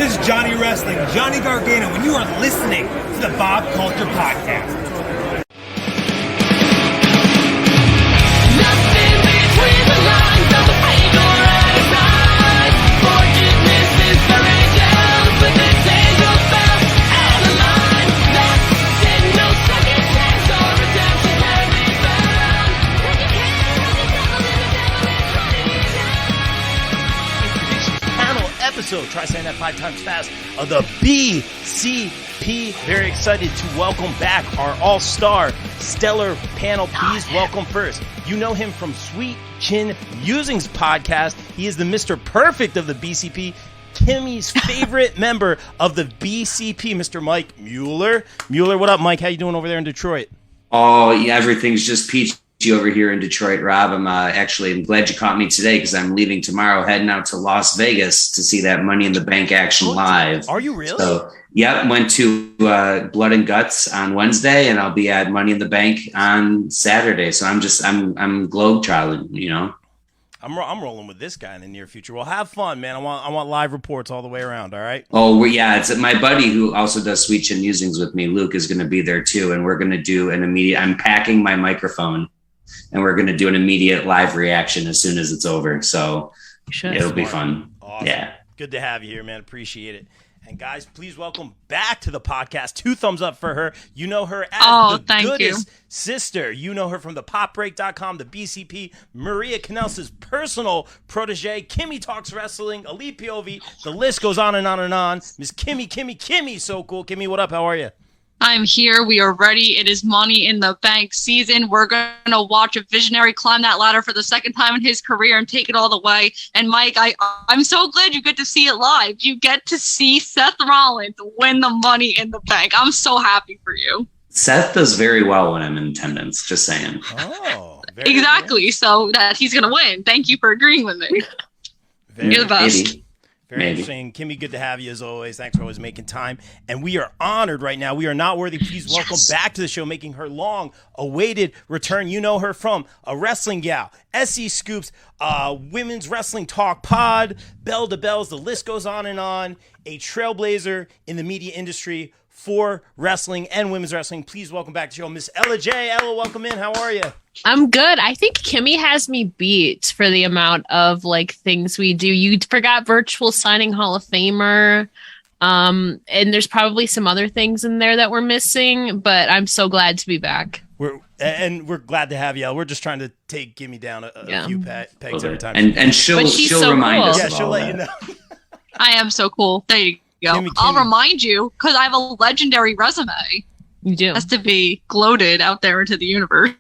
This is Johnny Wrestling, Johnny Gargano, and you are listening to the Bob Culture Podcast. Nothing between the lines of the pain or eyes. Forgiveness is for angels with its angel spell and a line that's in no second chance or redemption can be found. When you can't have the devil and the devil is running down. Panel episode, try saying that 5 times fast, of the BCP. Very excited to welcome back our all-star stellar panel. Please welcome first. You know him from Sweet Chin Musing's podcast. He is the Mr. Perfect of the BCP. Kimmy's favorite member of the BCP, Mr. Mike Mueller. Mueller, what up, Mike? How you doing over there in Detroit? Oh, yeah, everything's just peachy over here in Detroit, Rob. I'm glad you caught me today because I'm leaving tomorrow, heading out to Las Vegas to see that Money in the Bank action live. Are you really? So, yep, went to Blood and Guts on Wednesday, and I'll be at Money in the Bank on Saturday. So I'm globetrotting, you know. I'm rolling with this guy in the near future. Well, have fun, man. I want live reports all the way around. All right. Oh, yeah. It's my buddy who also does Sweet Chin Musings with me. Luke is going to be there too, and we're going to do an immediate. I'm packing my microphone, and we're going to do an immediate live reaction as soon as it's over. So it'll be fun. Awesome. Yeah. Good to have you here, man. Appreciate it. And guys, please welcome back to the podcast. 2 thumbs up for her. You know her as the goodest sister. You know her from the popbreak.com, the BCP, Maria Kanellis' personal protege, Kimmy Talks Wrestling, Elite POV. The list goes on and on and on. Miss Kimmy, so cool. Kimmy, what up? How are you? I'm here. We are ready. It is Money in the Bank season. We're going to watch a visionary climb that ladder for the second time in his career and take it all the way. And Mike, I'm so glad you get to see it live. You get to see Seth Rollins win the Money in the Bank. I'm so happy for you. Seth does very well when I'm in attendance, just saying. Oh, exactly. Good. So that he's going to win. Thank you for agreeing with me. You're the best. Maybe. Very interesting. Kimmy, good to have you as always. Thanks for always making time. And we are honored right now. We are not worthy. Please welcome back to the show, making her long-awaited return. You know her from A Wrestling Gal, SE Scoops, Women's Wrestling Talk Pod, Bell to Bells. The list goes on and on. A trailblazer in the media industry for wrestling and women's wrestling. Please welcome back to the show, Miss Ella J. Ella, welcome in. How are you? I'm good. I think Kimmy has me beat for the amount of things we do. You forgot virtual signing Hall of Famer. And there's probably some other things in there that we're missing, but I'm so glad to be back. We're glad to have you, Ella. We're just trying to take Kimmy down a few pegs every time. And she'll so remind cool. us. Yeah, of she'll all let that. you know. I am so cool. There you go. Kimmy. I'll remind you because I have a legendary resume. You do. It has to be gloated out there into the universe.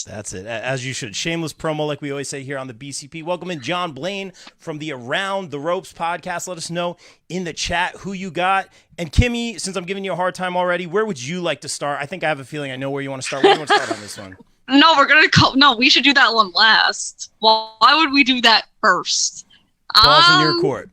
That's it, as you should. Shameless promo, like we always say here on the BCP. Welcome in John Blaine from the Around the Ropes podcast. Let us know in the chat who you got. And Kimmy, since I'm giving you a hard time already, where would you like to start? I think I have a feeling I know where you want to start. Where do you want to start on this one? No, we should do that one last. Why would we do that first? Balls in your court.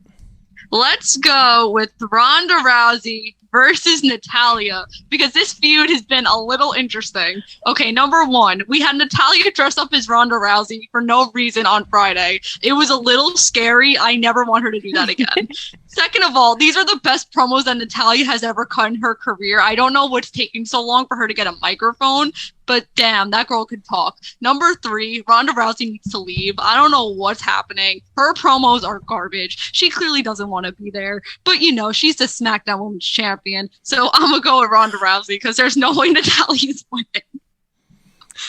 Let's go with Ronda Rousey versus Natalya, because this feud has been a little interesting. Okay, number one, we had Natalya dress up as Ronda Rousey for no reason on Friday. It was a little scary. I never want her to do that again. Second of all, these are the best promos that Natalya has ever cut in her career. I don't know what's taking so long for her to get a microphone, but damn, that girl could talk. Number three, Ronda Rousey needs to leave. I don't know what's happening. Her promos are garbage. She clearly doesn't want to be there, but she's the SmackDown Women's Champion. So I'm going to go with Ronda Rousey because there's no way Natalya's winning.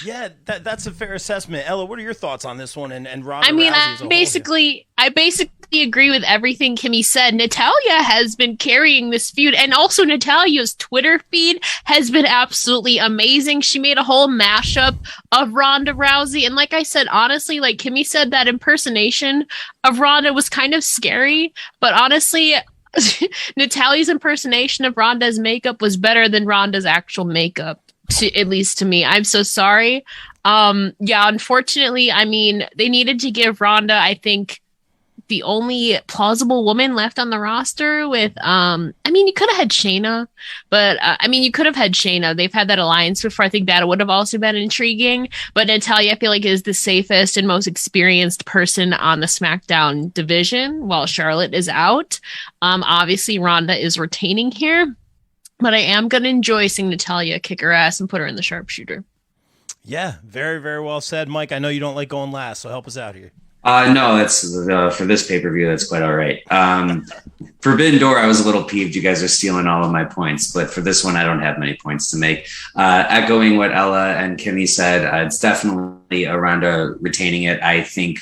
Yeah, that's a fair assessment. Ella, what are your thoughts on this one? And Ronda I mean, Rousey I basically agree with everything Kimmy said. Natalya has been carrying this feud, and also Natalya's Twitter feed has been absolutely amazing. She made a whole mashup of Ronda Rousey, and like I said, honestly, like Kimmy said, that impersonation of Ronda was kind of scary, but honestly, Natalya's impersonation of Ronda's makeup was better than Ronda's actual makeup. At least to me. I'm so sorry. Unfortunately, I mean, they needed to give Ronda, I think, the only plausible woman left on the roster with, you could have had Shayna, but you could have had Shayna. They've had that alliance before. I think that would have also been intriguing, but Natalya, I feel like, is the safest and most experienced person on the SmackDown division while Charlotte is out. Obviously Ronda is retaining here, but I am going to enjoy seeing Natalya kick her ass and put her in the sharpshooter. Yeah, very, very well said, Mike. I know you don't like going last, so help us out here. No, that's for this pay-per-view. That's quite all right. Forbidden Door, I was a little peeved. You guys are stealing all of my points, but for this one, I don't have many points to make. Echoing what Ella and Kimmy said, it's definitely a Ronda retaining it. I think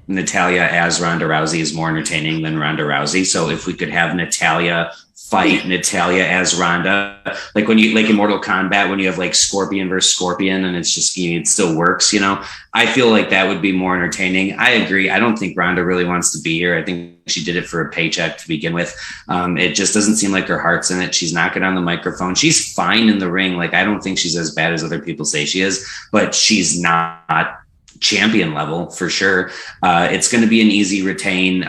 Natalya as Ronda Rousey is more entertaining than Ronda Rousey. So if we could have Natalya fight Natalya as Ronda, like when you like in Mortal Kombat when you have like Scorpion versus Scorpion and it's just it still works, I feel like that would be more entertaining. I agree. I don't think Ronda really wants to be here. I think she did it for a paycheck to begin with. It just doesn't seem like her heart's in it. She's not good on the microphone. She's fine in the ring. Like I don't think she's as bad as other people say she is, but she's not champion level for sure. It's going to be an easy retain.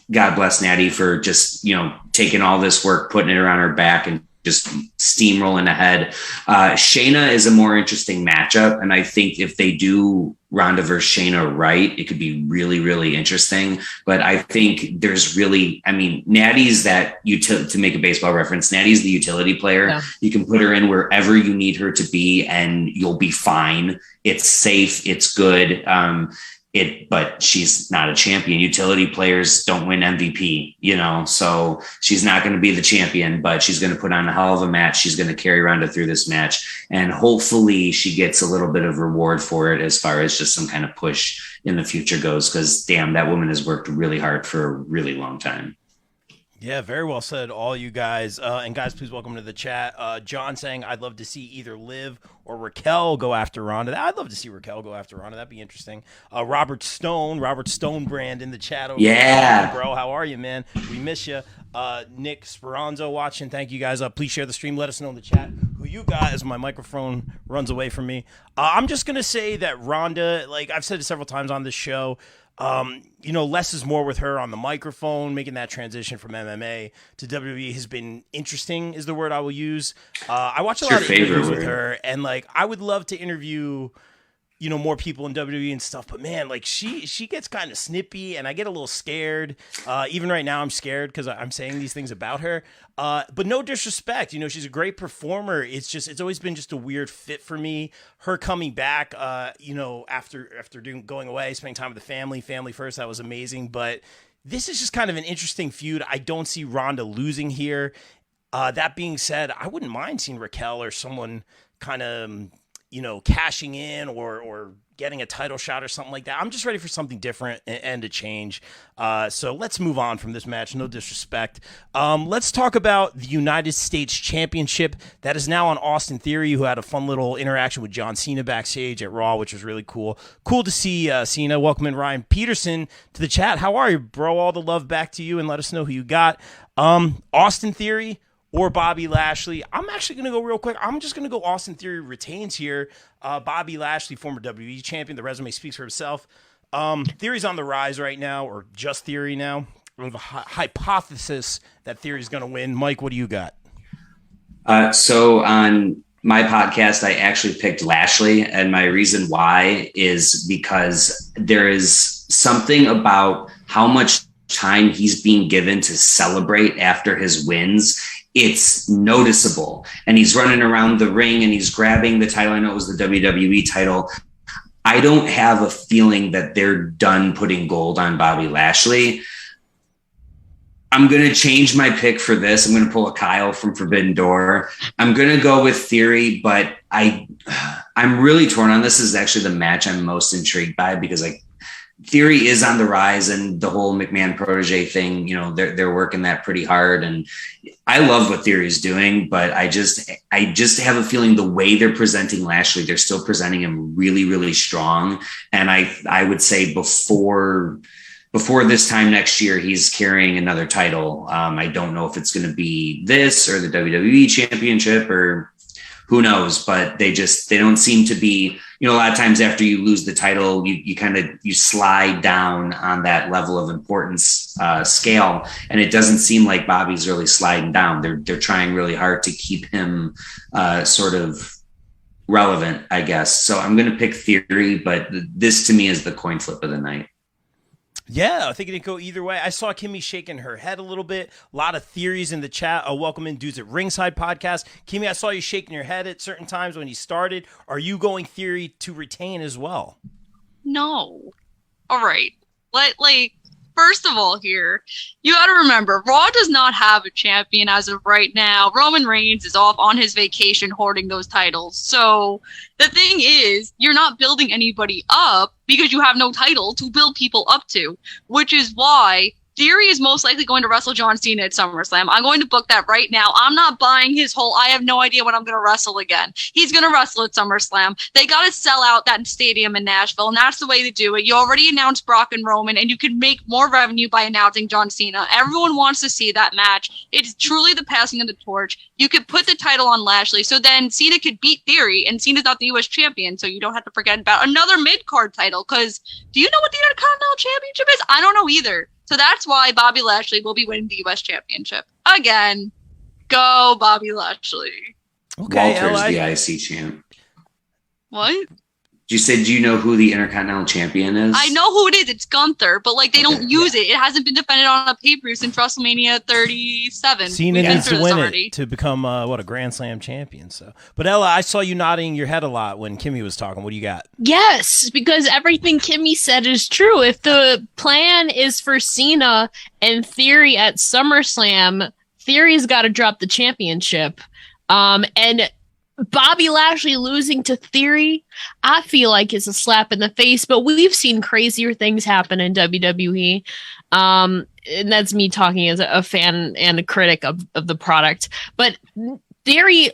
God bless Natty for just, taking all this work, putting it around her back and just steamrolling ahead. Shayna is a more interesting matchup. And I think if they do Ronda versus Shayna right, it could be really, really interesting. But I think there's really, Natty's that to make a baseball reference, Natty's the utility player. Yeah. You can put her in wherever you need her to be and you'll be fine. It's safe. It's good. But she's not a champion. Utility players don't win MVP, so she's not going to be the champion, but she's going to put on a hell of a match. She's going to carry Ronda through this match, and hopefully she gets a little bit of reward for it as far as just some kind of push in the future goes, because damn, that woman has worked really hard for a really long time. Yeah, very well said, all you guys. And guys, please welcome to the chat. John saying, I'd love to see either Liv or Raquel go after Ronda. I'd love to see Raquel go after Ronda. That'd be interesting. Robert Stone brand in the chat over there. Bro, how are you, man? We miss you. Nick Speranzo watching. Thank you guys. Please share the stream. Let us know in the chat who you got as my microphone runs away from me. I'm just going to say that Ronda, like I've said it several times on this show, less is more with her on the microphone. Making that transition from MMA to WWE has been interesting, is the word I will use. I watch a lot of interviews with her, and like I would love to interview, more people in WWE and stuff. But man, like she gets kind of snippy, and I get a little scared. Even right now, I'm scared because I'm saying these things about her. But no disrespect, she's a great performer. It's always been just a weird fit for me. Her coming back, after going away, spending time with the family first, that was amazing. But this is just kind of an interesting feud. I don't see Ronda losing here. That being said, I wouldn't mind seeing Raquel or someone kind of, cashing in or getting a title shot or something like that. I'm just ready for something different and a change. So let's move on from this match. No disrespect. Let's talk about the United States Championship that is now on Austin Theory, who had a fun little interaction with John Cena backstage at Raw, which was really cool. Cool to see Cena. Welcome in Ryan Peterson to the chat. How are you, bro? All the love back to you, and let us know who you got. Austin Theory or Bobby Lashley. I'm actually going to go real quick. I'm just going to go Austin Theory retains here. Bobby Lashley, former WWE champion. The resume speaks for himself. Theory's on the rise right now, or just Theory now. We have a hypothesis that Theory's going to win. Mike, what do you got? So on my podcast, I actually picked Lashley, and my reason why is because there is something about how much time he's being given to celebrate after his wins. It's noticeable, and he's running around the ring and he's grabbing the title. I know it was the WWE title. I don't have a feeling that they're done putting gold on Bobby Lashley. I'm going to change my pick for this. I'm going to pull a Kyle from Forbidden Door. I'm going to go with Theory, but I'm really torn on this. This is actually the match I'm most intrigued by, because Theory is on the rise, and the whole McMahon protege thing, they're working that pretty hard. And I love what Theory's doing, but I just have a feeling the way they're presenting Lashley, they're still presenting him really, really strong. And I would say before this time next year, he's carrying another title. I don't know if it's going to be this or the WWE championship or who knows? But they don't seem to be, a lot of times after you lose the title, you slide down on that level of importance scale. And it doesn't seem like Bobby's really sliding down. They're trying really hard to keep him sort of relevant, I guess. So I'm going to pick Theory, but this to me is the coin flip of the night. Yeah, I think it didn't go either way. I saw Kimmy shaking her head a little bit. A lot of theories in the chat. Welcome in, Dudes at Ringside podcast. Kimmy, I saw you shaking your head at certain times when you started. Are you going Theory to retain as well? No. All right. First of all here, you got to remember, Raw does not have a champion as of right now. Roman Reigns is off on his vacation hoarding those titles. So the thing is, you're not building anybody up because you have no title to build people up to, which is why Theory is most likely going to wrestle John Cena at SummerSlam. I'm going to book that right now. I'm not buying his whole, I have no idea when I'm going to wrestle again. He's going to wrestle at SummerSlam. They got to sell out that stadium in Nashville, and that's the way to do it. You already announced Brock and Roman, and you can make more revenue by announcing John Cena. Everyone wants to see that match. It's truly the passing of the torch. You could put the title on Lashley, so then Cena could beat Theory, and Cena's not the U.S. champion, so you don't have to forget about another mid-card title, because do you know what the Intercontinental Championship is? I don't know either. So that's why Bobby Lashley will be winning the U.S. Championship. Again, go Bobby Lashley. Okay, Walter's LI. the IC champ. What? You said, do you know who the Intercontinental Champion is? I know who it is. It's Gunther, but they don't use it. It hasn't been defended on a pay-per-view since WrestleMania 37. Cena needs to win it to become a Grand Slam champion. So, but Ella, I saw you nodding your head a lot when Kimmy was talking. What do you got? Yes, because everything Kimmy said is true. If the plan is for Cena and Theory at SummerSlam, Theory's got to drop the championship. And Bobby Lashley losing to Theory, I feel like it's a slap in the face, but we've seen crazier things happen in WWE. And that's me talking as a fan and a critic of the product. But Theory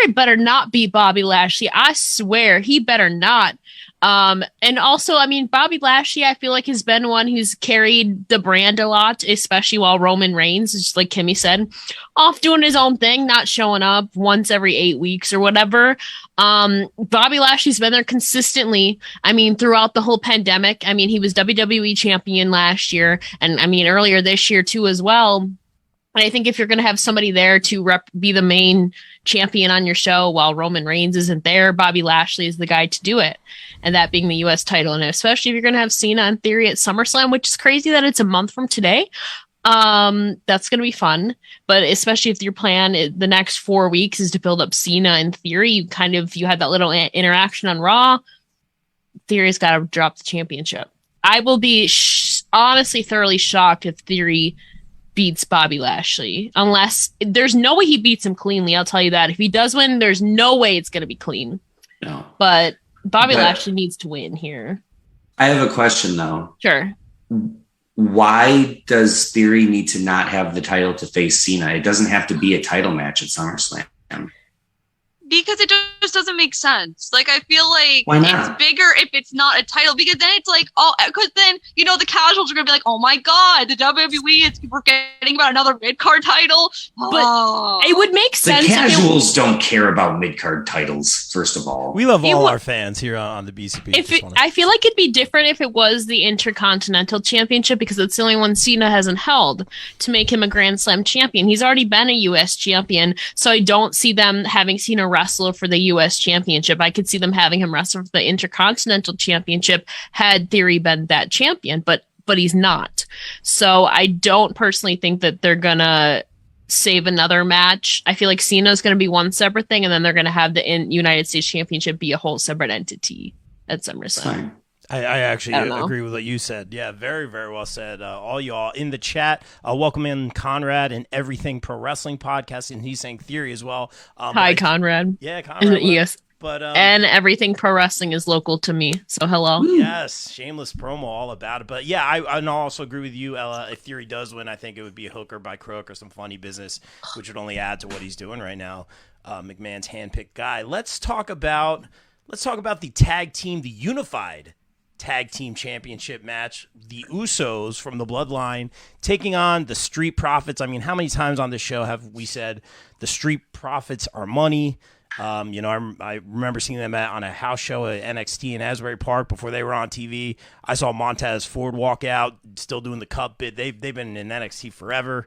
better not beat Bobby Lashley. I swear he better not. And also, Bobby Lashley, I feel like has been one who's carried the brand a lot, especially while Roman Reigns, just like Kimmy said, off doing his own thing, not showing up once every 8 weeks or whatever. Bobby Lashley's been there consistently. Throughout the whole pandemic. He was WWE champion last year and earlier this year too as well. And I think if you're going to have somebody there to be the main champion on your show while Roman Reigns isn't there, Bobby Lashley is the guy to do it. And that being the U.S. title. And especially if you're going to have Cena and Theory at SummerSlam, which is crazy that it's a month from today. That's going to be fun. But especially if your plan the next 4 weeks is to build up Cena and Theory, you had that little interaction on Raw. Theory's got to drop the championship. I will be honestly thoroughly shocked if Theory beats Bobby Lashley, unless there's no way he beats him cleanly. I'll tell you that. If he does win, there's no way it's going to be clean. No. But Bobby Lashley needs to win here. I have a question though. Sure. Why does Theory need to not have the title to face Cena? It doesn't have to be a title match at SummerSlam. Because it just doesn't make sense. I feel like Why not? it's bigger if it's not a title, because then it's because then, the casuals are going to be like, oh my God, the WWE is forgetting about another mid-card title. But it would make sense. The casuals don't care about mid-card titles, first of all. We love all our fans here on the BCP. I feel like it'd be different if it was the Intercontinental Championship, because it's the only one Cena hasn't held to make him a Grand Slam champion. He's already been a U.S. champion, so I don't see them having Cena wrestle for the U.S. championship. I could see them having him wrestle for the Intercontinental Championship had Theory been that champion, but he's not. So I don't personally think that they're gonna save another match. I feel like Cena's gonna be one separate thing, and then they're gonna have the United States Championship be a whole separate entity at SummerSlam. I actually agree with what you said. Yeah, very, very well said. All y'all in the chat, welcome in Conrad and Everything Pro Wrestling Podcast, and he's saying Theory as well. Hi, Conrad. Yeah, Conrad. Yes. But and Everything Pro Wrestling is local to me, so hello. Yes, shameless promo, all about it. But yeah, I also agree with you, Ella. If Theory does win, I think it would be a hooker by Crook or some funny business, which would only add to what he's doing right now. McMahon's handpicked guy. Let's talk about the tag team, the unified tag team championship match. The Usos from the Bloodline taking on the Street Profits. How many times on this show have we said the Street Profits are money? I remember seeing them on a house show at NXT in Asbury Park before they were on TV. I saw Montez Ford walk out, still doing the cup bit. They've been in NXT forever.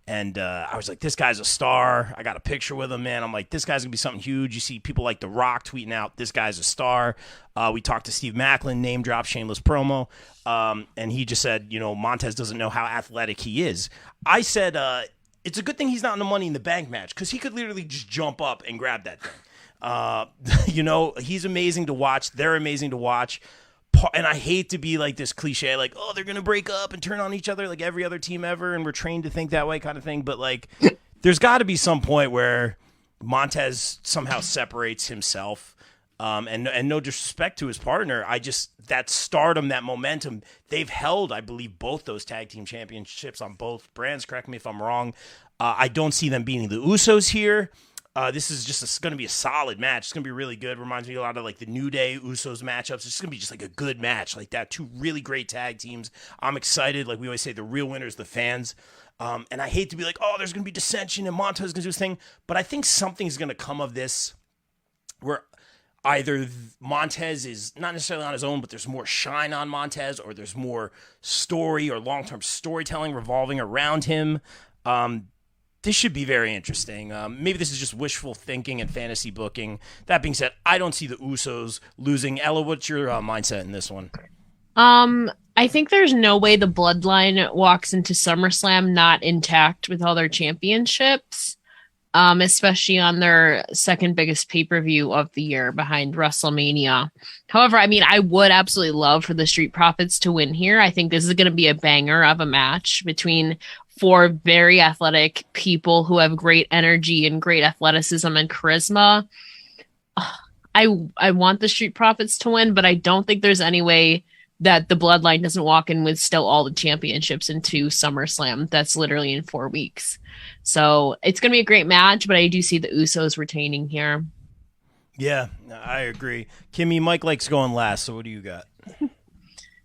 And I was like, this guy's a star. I got a picture with him, man. I'm like, this guy's going to be something huge. You see people like The Rock tweeting out, this guy's a star. We talked to Steve Macklin, name drop, shameless promo. And he just said, Montez doesn't know how athletic he is. I said, it's a good thing he's not in the Money in the Bank match because he could literally just jump up and grab that thing. He's amazing to watch. They're amazing to watch. And I hate to be like this cliche, like, oh, they're going to break up and turn on each other like every other team ever, and we're trained to think that way kind of thing. But, like, there's got to be some point where Montez somehow separates himself. And no disrespect to his partner, that stardom, that momentum, they've held, I believe, both those tag team championships on both brands. Correct me if I'm wrong. I don't see them beating the Usos here. This is just going to be a solid match. It's going to be really good. Reminds me a lot of like the New Day Usos matchups. It's just going to be just like a good match like that. Two really great tag teams. I'm excited. Like we always say, the real winners, the fans. And I hate to be like, oh, there's going to be dissension and Montez is going to do his thing. But I think something's going to come of this where either Montez is not necessarily on his own, but there's more shine on Montez, or there's more story or long-term storytelling revolving around him. This should be very interesting. Maybe this is just wishful thinking and fantasy booking. That being said, I don't see the Usos losing. Ella, what's your mindset in this one? I think there's no way the Bloodline walks into SummerSlam not intact with all their championships, especially on their second biggest pay-per-view of the year behind WrestleMania. However, I mean, I would absolutely love for the Street Profits to win here. I think this is going to be a banger of a match between four very athletic people who have great energy and great athleticism and charisma. I want the Street Profits to win, but I don't think there's any way that the Bloodline doesn't walk in with still all the championships into SummerSlam. That's literally in 4 weeks. So it's going to be a great match, but I do see the Usos retaining here. Yeah, I agree. Kimmy, Mike likes going last, so what do you got?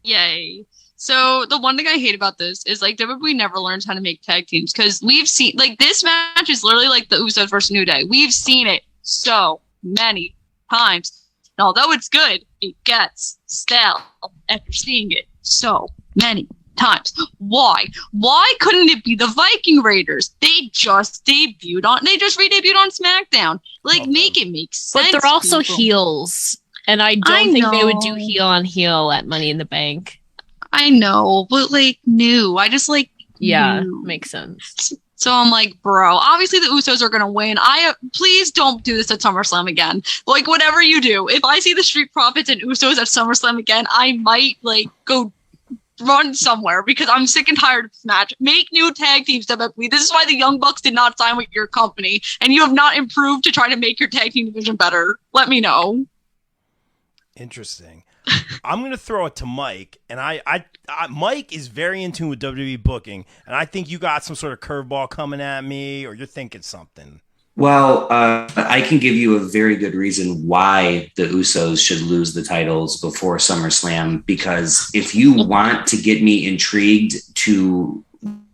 Yay. So the one thing I hate about this is like WWE never learns how to make tag teams, because we've seen like this match is literally like the Usos versus New Day. We've seen it so many times. And although it's good, it gets stale after seeing it so many times. Why? Why couldn't it be the Viking Raiders? They just re-debuted on SmackDown. Like, make it make sense. But they're also people. Heels, and I don't think they would do heel on heel at Money in the Bank. I know, but like new. I just like new. Makes sense. So I'm like, bro, obviously the Usos are gonna win. Please don't do this at SummerSlam again. Like, whatever you do, if I see the Street Profits and Usos at SummerSlam again, I might like go run somewhere because I'm sick and tired of this match. Make new tag teams, WWE. This is why the Young Bucks did not sign with your company, and you have not improved to try to make your tag team division better. Let me know. Interesting. I'm going to throw it to Mike, and Mike is very in tune with WWE booking, and I think you got some sort of curveball coming at me, or you're thinking something. Well, I can give you a very good reason why the Usos should lose the titles before SummerSlam, because if you want to get me intrigued to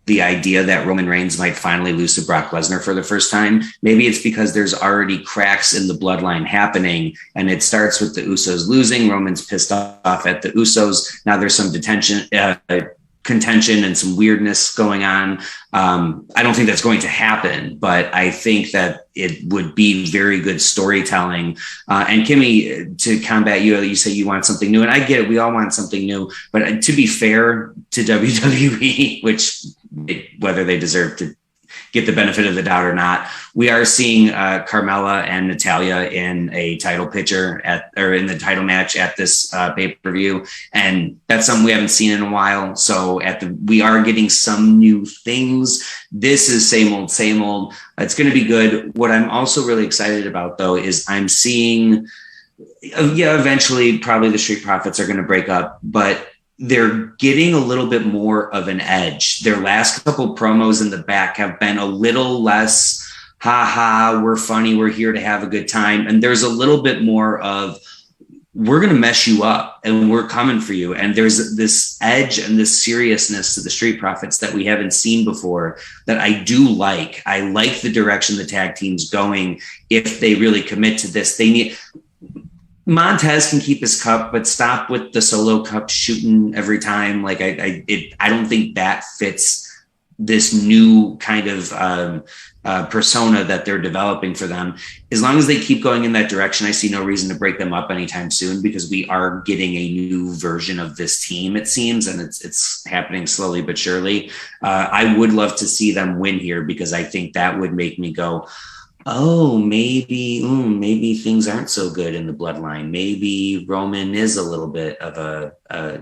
the idea that Roman Reigns might finally lose to Brock Lesnar for the first time, maybe it's because there's already cracks in the bloodline happening, and it starts with the Usos losing. Roman's pissed off at the Usos. Now there's some contention and some weirdness going on. I don't think that's going to happen, but I think that it would be very good storytelling. And Kimmy, to combat you say you want something new, and I get it. We all want something new, but to be fair to WWE, which whether they deserve to get the benefit of the doubt or not, we are seeing Carmella and Natalya in a title picture in the title match at this pay-per-view. And that's something we haven't seen in a while. So we are getting some new things. This is same old. It's going to be good. What I'm also really excited about though, is I'm seeing, eventually probably the Street Profits are going to break up, but they're getting a little bit more of an edge. Their last couple promos in the back have been a little less, we're funny, we're here to have a good time. And there's a little bit more of, we're going to mess you up and we're coming for you. And there's this edge and this seriousness to the Street Profits that we haven't seen before that I do like. I like the direction the tag team's going. If they really commit to this, they need Montez can keep his cup, but stop with the solo cup shooting every time. Like I don't think that fits this new kind of persona that they're developing for them. As long as they keep going in that direction, I see no reason to break them up anytime soon, because we are getting a new version of this team, it seems, and it's happening slowly but surely. I would love to see them win here, because I think that would make me go, oh, maybe things aren't so good in the bloodline. Maybe Roman is a little bit of a I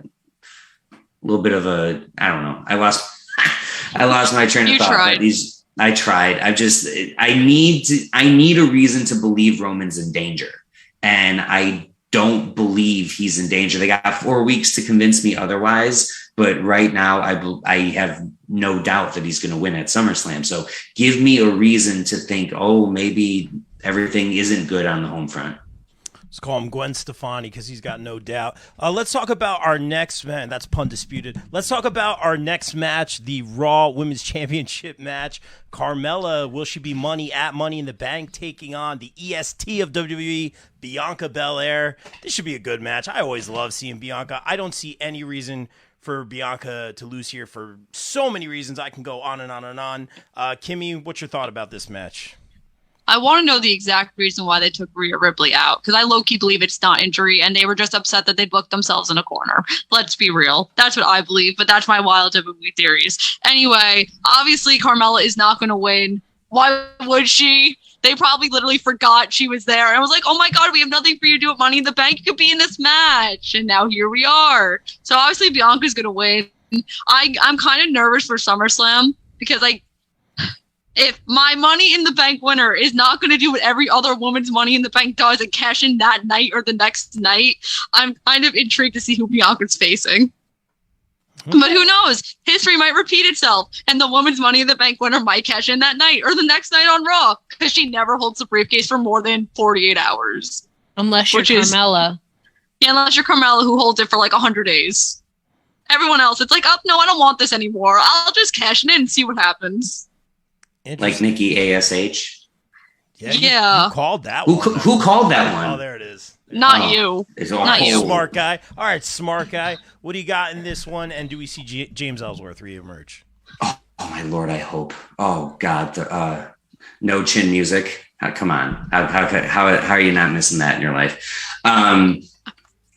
don't know. I lost my train of thought. I tried. I need a reason to believe Roman's in danger. And I don't believe he's in danger. They got 4 weeks to convince me otherwise. But right now, I have no doubt that he's going to win at SummerSlam. So give me a reason to think, oh, maybe everything isn't good on the home front. Let's call him Gwen Stefani because he's got no doubt. Let's talk about our next man. That's pun disputed. Let's talk about our next match, the Raw Women's Championship match. Carmella, will she be Money in the Bank, taking on the EST of WWE, Bianca Belair. This should be a good match. I always love seeing Bianca. I don't see any reason for Bianca to lose here for so many reasons. I can go on and on and on. Kimmy, what's your thought about this match? I want to know the exact reason why they took Rhea Ripley out, because I low-key believe it's not injury, and they were just upset that they booked themselves in a corner. Let's be real. That's what I believe, but that's my wild WWE theories. Anyway, obviously Carmella is not going to win. Why would she? They probably literally forgot she was there. And I was like, oh my God, we have nothing for you to do at Money in the Bank. You could be in this match. And now here we are. So obviously Bianca's going to win. I'm kind of nervous for SummerSlam, because if my Money in the Bank winner is not going to do what every other woman's Money in the Bank does and cash in that night or the next night, I'm kind of intrigued to see who Bianca's facing. But who knows? History might repeat itself, and the woman's Money in the Bank winner might cash in that night or the next night on Raw, because she never holds the briefcase for more than 48 hours. Unless you're Carmella. Yeah, unless you're Carmella, who holds it for like 100 days. Everyone else, it's like, oh, no, I don't want this anymore. I'll just cash it in and see what happens. Like Nikki ASH. Yeah. You called that one. Who called that one? Oh, there it is. Not you. Not you. Smart guy. All right, smart guy. What do you got in this one? And do we see James Ellsworth reemerge? Oh my Lord, I hope. Oh God, no chin music. Come on. How are you not missing that in your life?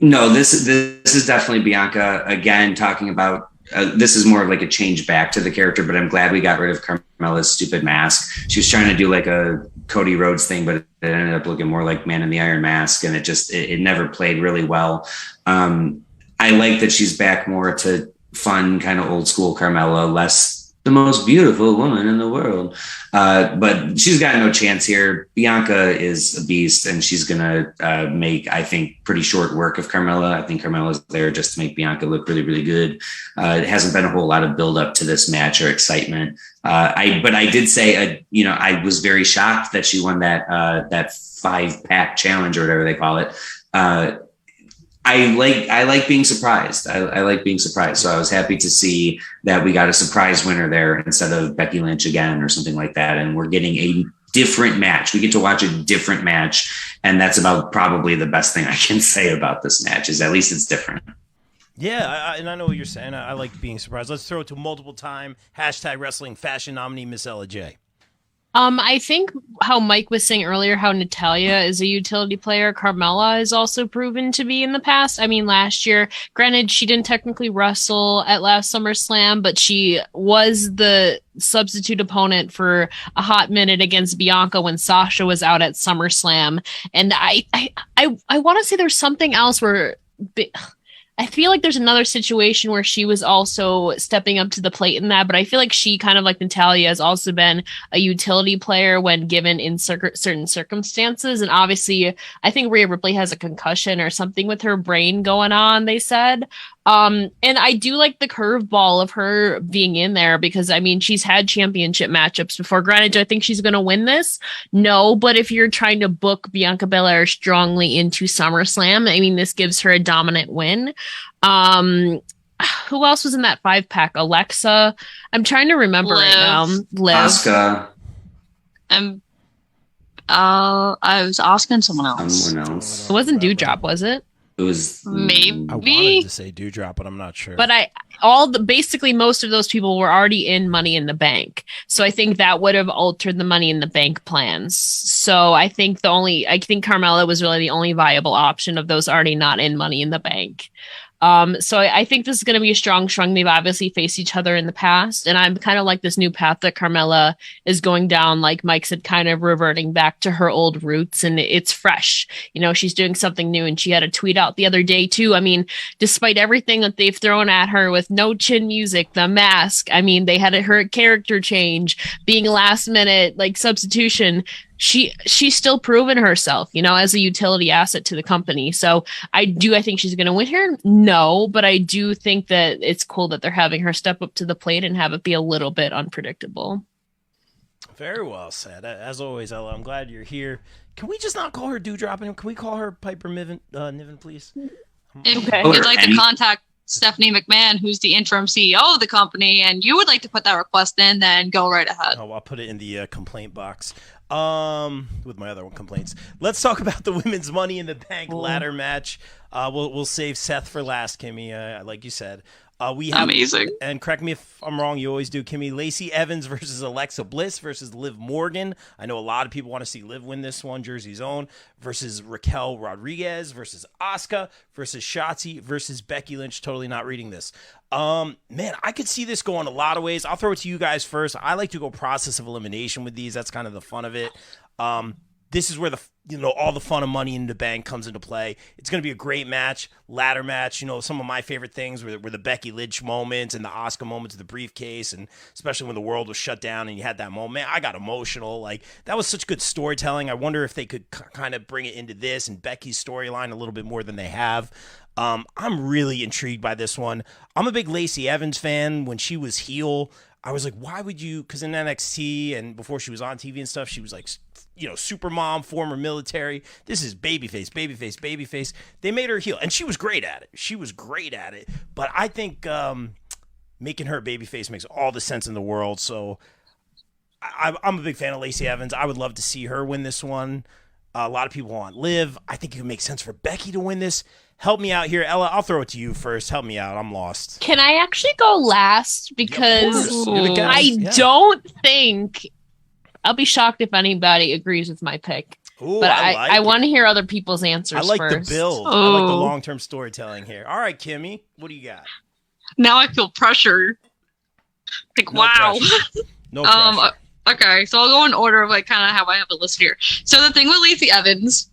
No, this is definitely Bianca again talking about. This is more of like a change back to the character, but I'm glad we got rid of Carmella's stupid mask. She was trying to do like a Cody Rhodes thing, but it ended up looking more like Man in the Iron Mask, and it never played really well. I like that she's back more to fun, kind of old school Carmella, less the most beautiful woman in the world. But she's got no chance here. Bianca is a beast, and she's going to make, I think, pretty short work of Carmella. I think Carmella's there just to make Bianca look really, really good. It hasn't been a whole lot of build up to this match or excitement. But I did say, I was very shocked that she won that 5-pack challenge or whatever they call it. I like being surprised. I like being surprised. So I was happy to see that we got a surprise winner there instead of Becky Lynch again or something like that. And we're getting a different match. We get to watch a different match. And that's about probably the best thing I can say about this match, is at least it's different. Yeah, and I know what you're saying. I like being surprised. Let's throw it to multiple time #wrestling fashion nominee, Miss Ella J. I think how Mike was saying earlier, how Natalya is a utility player, Carmella is also proven to be in the past. I mean, last year, granted, she didn't technically wrestle at last SummerSlam, but she was the substitute opponent for a hot minute against Bianca when Sasha was out at SummerSlam. And I want to say there's something else where I feel like there's another situation where she was also stepping up to the plate in that, but I feel like she, kind of like Natalya, has also been a utility player when given in certain circumstances. And obviously, I think Rhea Ripley has a concussion or something with her brain going on, they said. And I do like the curveball of her being in there because I mean she's had championship matchups before. Granted, do I think she's gonna win this? No, but if you're trying to book Bianca Belair strongly into SummerSlam, I mean this gives her a dominant win. Who else was in that 5-pack? Alexa. I'm trying to remember right now. Liv. Asuka, And I was asking someone else. someone else. It wasn't Dewdrop, was it? It was Maybe. I wanted to say Dewdrop, but I'm not sure. But basically most of those people were already in Money in the Bank. So I think that would have altered the Money in the Bank plans. So I think Carmella was really the only viable option of those already not in Money in the Bank. So I think this is going to be a strong. They've obviously faced each other in the past, and I'm kind of like this new path that Carmella is going down. Like Mike said, kind of reverting back to her old roots, and it's fresh. You know, she's doing something new, and she had a tweet out the other day too. I mean, despite everything that they've thrown at her with no chin music, the mask. I mean, they had her character change, being last minute like substitution. She's still proven herself, you know, as a utility asset to the company. So I think she's going to win here. No, but I do think that it's cool that they're having her step up to the plate and have it be a little bit unpredictable. Very well said. As always, Ella, I'm glad you're here. Can we just not call her Dewdrop? Can we call her Piper Niven, please? If Okay. you'd like to contact Stephanie McMahon, who's the interim CEO of the company, and you would like to put that request in, then go right ahead. Oh, I'll put it in the complaint box. With my other complaints. Let's talk about the women's Money in the Bank ladder match. We'll save Seth for last, Kimmy. Like you said, we have, Amazing. And correct me if I'm wrong. You always do, Kimmy. Lacey Evans versus Alexa Bliss versus Liv Morgan. I know a lot of people want to see Liv win this one. Jersey's own versus Raquel Rodriguez versus Asuka versus Shotzi versus Becky Lynch. Totally not reading this. Man, I could see this going a lot of ways. I'll throw it to you guys first. I like to go process of elimination with these. That's kind of the fun of it. This is where all the fun of Money in the Bank comes into play. It's going to be a great match, ladder match. You know, some of my favorite things were the Becky Lynch moments and the Asuka moments of the briefcase, and especially when the world was shut down and you had that moment. Man, I got emotional. Like, that was such good storytelling. I wonder if they could kind of bring it into this and Becky's storyline a little bit more than they have. I'm really intrigued by this one. I'm a big Lacey Evans fan. When she was heel, I was like, why would you? Because in NXT and before she was on TV and stuff, she was like, you know, super mom, former military. This is babyface. They made her heel, and she was great at it. But I think making her babyface makes all the sense in the world. So I'm a big fan of Lacey Evans. I would love to see her win this one. A lot of people want Liv. I think it would make sense for Becky to win this. Help me out here, Ella. I'll throw it to you first. Help me out. I'm lost. Can I actually go last? Because don't think I'll be shocked if anybody agrees with my pick. Ooh, but I I want to hear other people's answers. I like first. the build. I like the long-term storytelling here. All right, Kimmy, what do you got? Now I feel pressure. Like, No wow. pressure. No pressure. Okay, so I'll go in order of like kind of how I have it listed here. So the thing with Lacey Evans,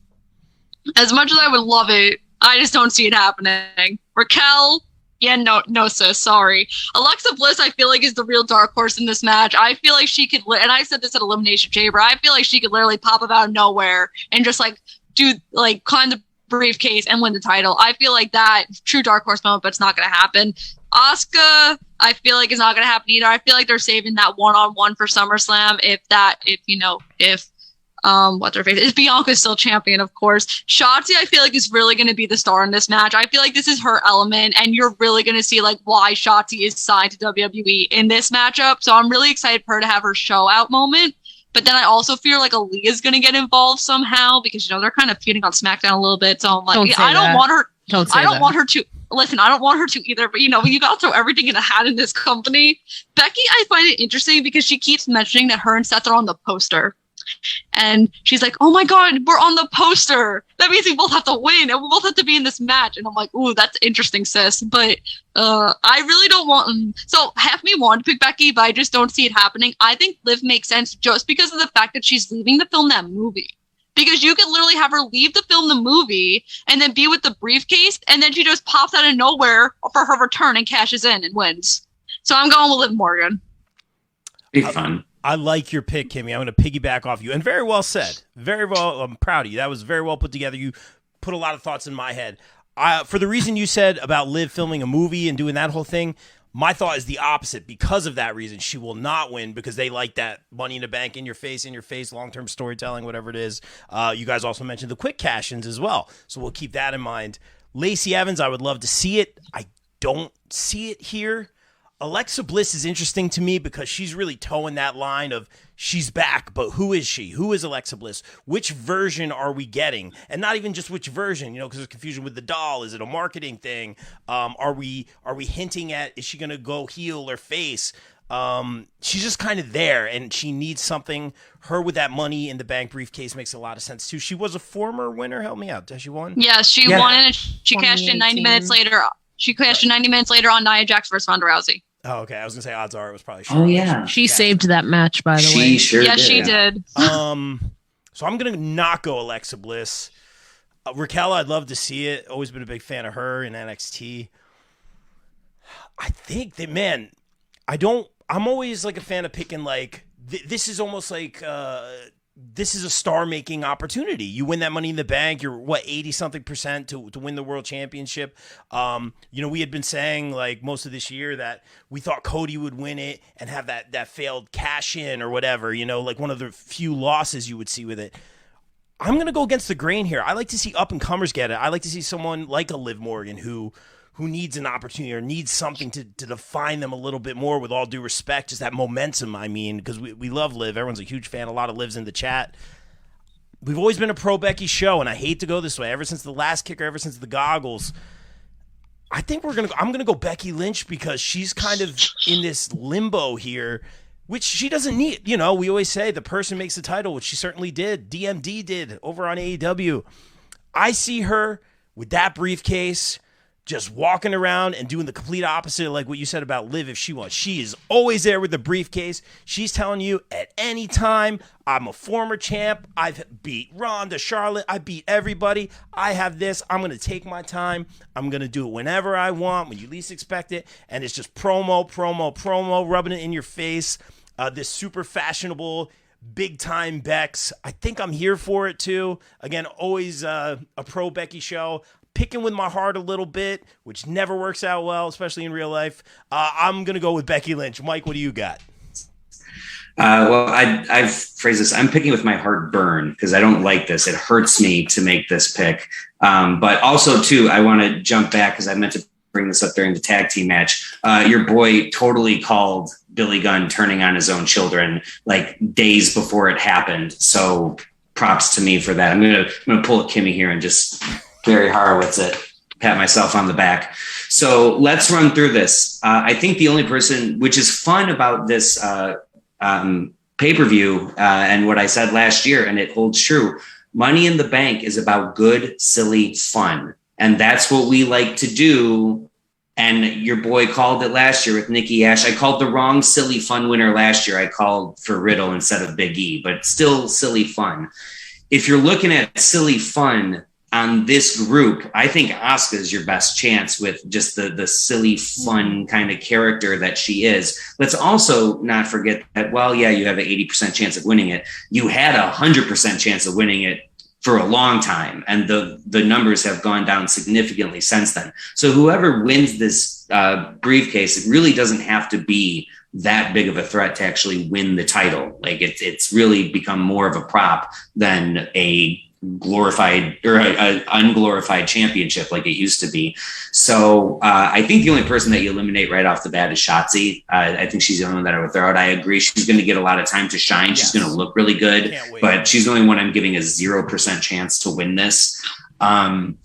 as much as I would love it, I just don't see it happening. Raquel, yeah, no, sis, sorry. Alexa Bliss, I feel like is the real dark horse in this match. I feel like she could, and I said this at Elimination Chamber, I feel like she could literally pop up out of nowhere and just like do like climb the briefcase and win the title. I feel like that true dark horse moment, but it's not going to happen. Asuka, I feel like it's not going to happen either. I feel like they're saving that one-on-one for SummerSlam. If what's her face? If Bianca's still champion, of course. Shotzi, I feel like is really going to be the star in this match. I feel like this is her element, and you're really going to see like why Shotzi is signed to WWE in this matchup. So I'm really excited for her to have her show out moment. But then I also feel like Aaliyah's going to get involved somehow because, you know, they're kind of feuding on SmackDown a little bit. So I'm like, I don't want her. I don't want her to. Listen, I don't want her to either, but you know, you got to throw everything in a hat in this company. Becky, I find it interesting because she keeps mentioning that her and Seth are on the poster. And she's like, oh my God, we're on the poster. That means we both have to win and we both have to be in this match. And I'm like, ooh, that's interesting, sis. But I really don't want so half me wanted to pick Becky, but I just don't see it happening. I think Liv makes sense just because of the fact that she's leaving to film that movie. Because you could literally have her leave to film the movie and then be with the briefcase, and then she just pops out of nowhere for her return and cashes in and wins. So I'm going with Liv Morgan. Be fun. I like your pick, Kimmy. I'm going to piggyback off you. And very well said. Very well. I'm proud of you. That was very well put together. You put a lot of thoughts in my head. For the reason you said about Liv filming a movie and doing that whole thing, my thought is the opposite. Because of that reason, she will not win because they like that Money in the Bank, in your face, long-term storytelling, whatever it is. You guys also mentioned the quick cash-ins as well, so we'll keep that in mind. Lacey Evans, I would love to see it. I don't see it here. Alexa Bliss is interesting to me because she's really towing that line of she's back, but who is she? Who is Alexa Bliss? Which version are we getting? And not even just which version, because there's confusion with the doll. Is it a marketing thing? Are we hinting at, is she going to go heel or face? She's just kind of there, and she needs something. Her with that Money in the Bank briefcase makes a lot of sense too. She was a former winner. Help me out. Has she won? Yeah, she won, and she cashed in 90 minutes later. She cashed in 90 minutes later on Nia Jax versus Ronda Rousey. Oh, okay. I was gonna say odds are it was probably. Oh yeah, she saved that match, by the way. She sure yeah, did. she did. So I'm gonna not go Alexa Bliss. Raquel, I'd love to see it. Always been a big fan of her in NXT. I think that, man, I'm always like a fan of picking like this is almost like this is a star-making opportunity. You win that Money in the Bank, you're 80-something% to win the world championship. We had been saying like most of this year that we thought Cody would win it and have that failed cash in or whatever, like one of the few losses you would see with it. I'm going to go against the grain here. I like to see up-and-comers get it. I like to see someone like a Liv Morgan who needs an opportunity or needs something to define them a little bit more, with all due respect, just that momentum, because we love Liv. Everyone's a huge fan. A lot of Livs in the chat. We've always been a pro-Becky show, and I hate to go this way. Ever since the last kicker, ever since the goggles, I think I'm going to go Becky Lynch because she's kind of in this limbo here, which she doesn't need. We always say the person makes the title, which she certainly did. DMD did over on AEW. I see her with that briefcase, just walking around and doing the complete opposite of like what you said about Liv if she wants. She is always there with the briefcase. She's telling you at any time, I'm a former champ. I've beat Ronda, Charlotte. I beat everybody. I have this. I'm going to take my time. I'm going to do it whenever I want, when you least expect it. And it's just promo, rubbing it in your face. This super fashionable, big-time Bex. I think I'm here for it too. Again, always a pro-Becky show. Picking with my heart a little bit, which never works out well, especially in real life. I'm going to go with Becky Lynch. Mike, what do you got? Well, I've phrased this. I'm picking with my heart burn because I don't like this. It hurts me to make this pick. But also, too, I want to jump back because I meant to bring this up during the tag team match. Your boy totally called Billy Gunn turning on his own children like days before it happened. So props to me for that. I'm gonna pull a Kimmy here and just Gary Horowitz it, pat myself on the back. So let's run through this. I think the only person, which is fun about this pay-per-view and what I said last year, and it holds true, Money in the Bank is about good, silly fun. And that's what we like to do. And your boy called it last year with Nikki Ash. I called the wrong silly fun winner last year. I called for Riddle instead of Big E, but still silly fun. If you're looking at silly fun on this group, I think Asuka is your best chance with just the silly, fun kind of character that she is. Let's also not forget that, well, yeah, you have an 80% chance of winning it. You had 100% chance of winning it for a long time, and the numbers have gone down significantly since then. So whoever wins this briefcase, it really doesn't have to be that big of a threat to actually win the title. Like it's really become more of a prop than a glorified or an unglorified championship like it used to be. So I think the only person that you eliminate right off the bat is Shotzi. I think she's the only one that I would throw out. I agree. She's going to get a lot of time to shine. Yes. She's going to look really good, but she's the only one I'm giving a 0% chance to win this. I'm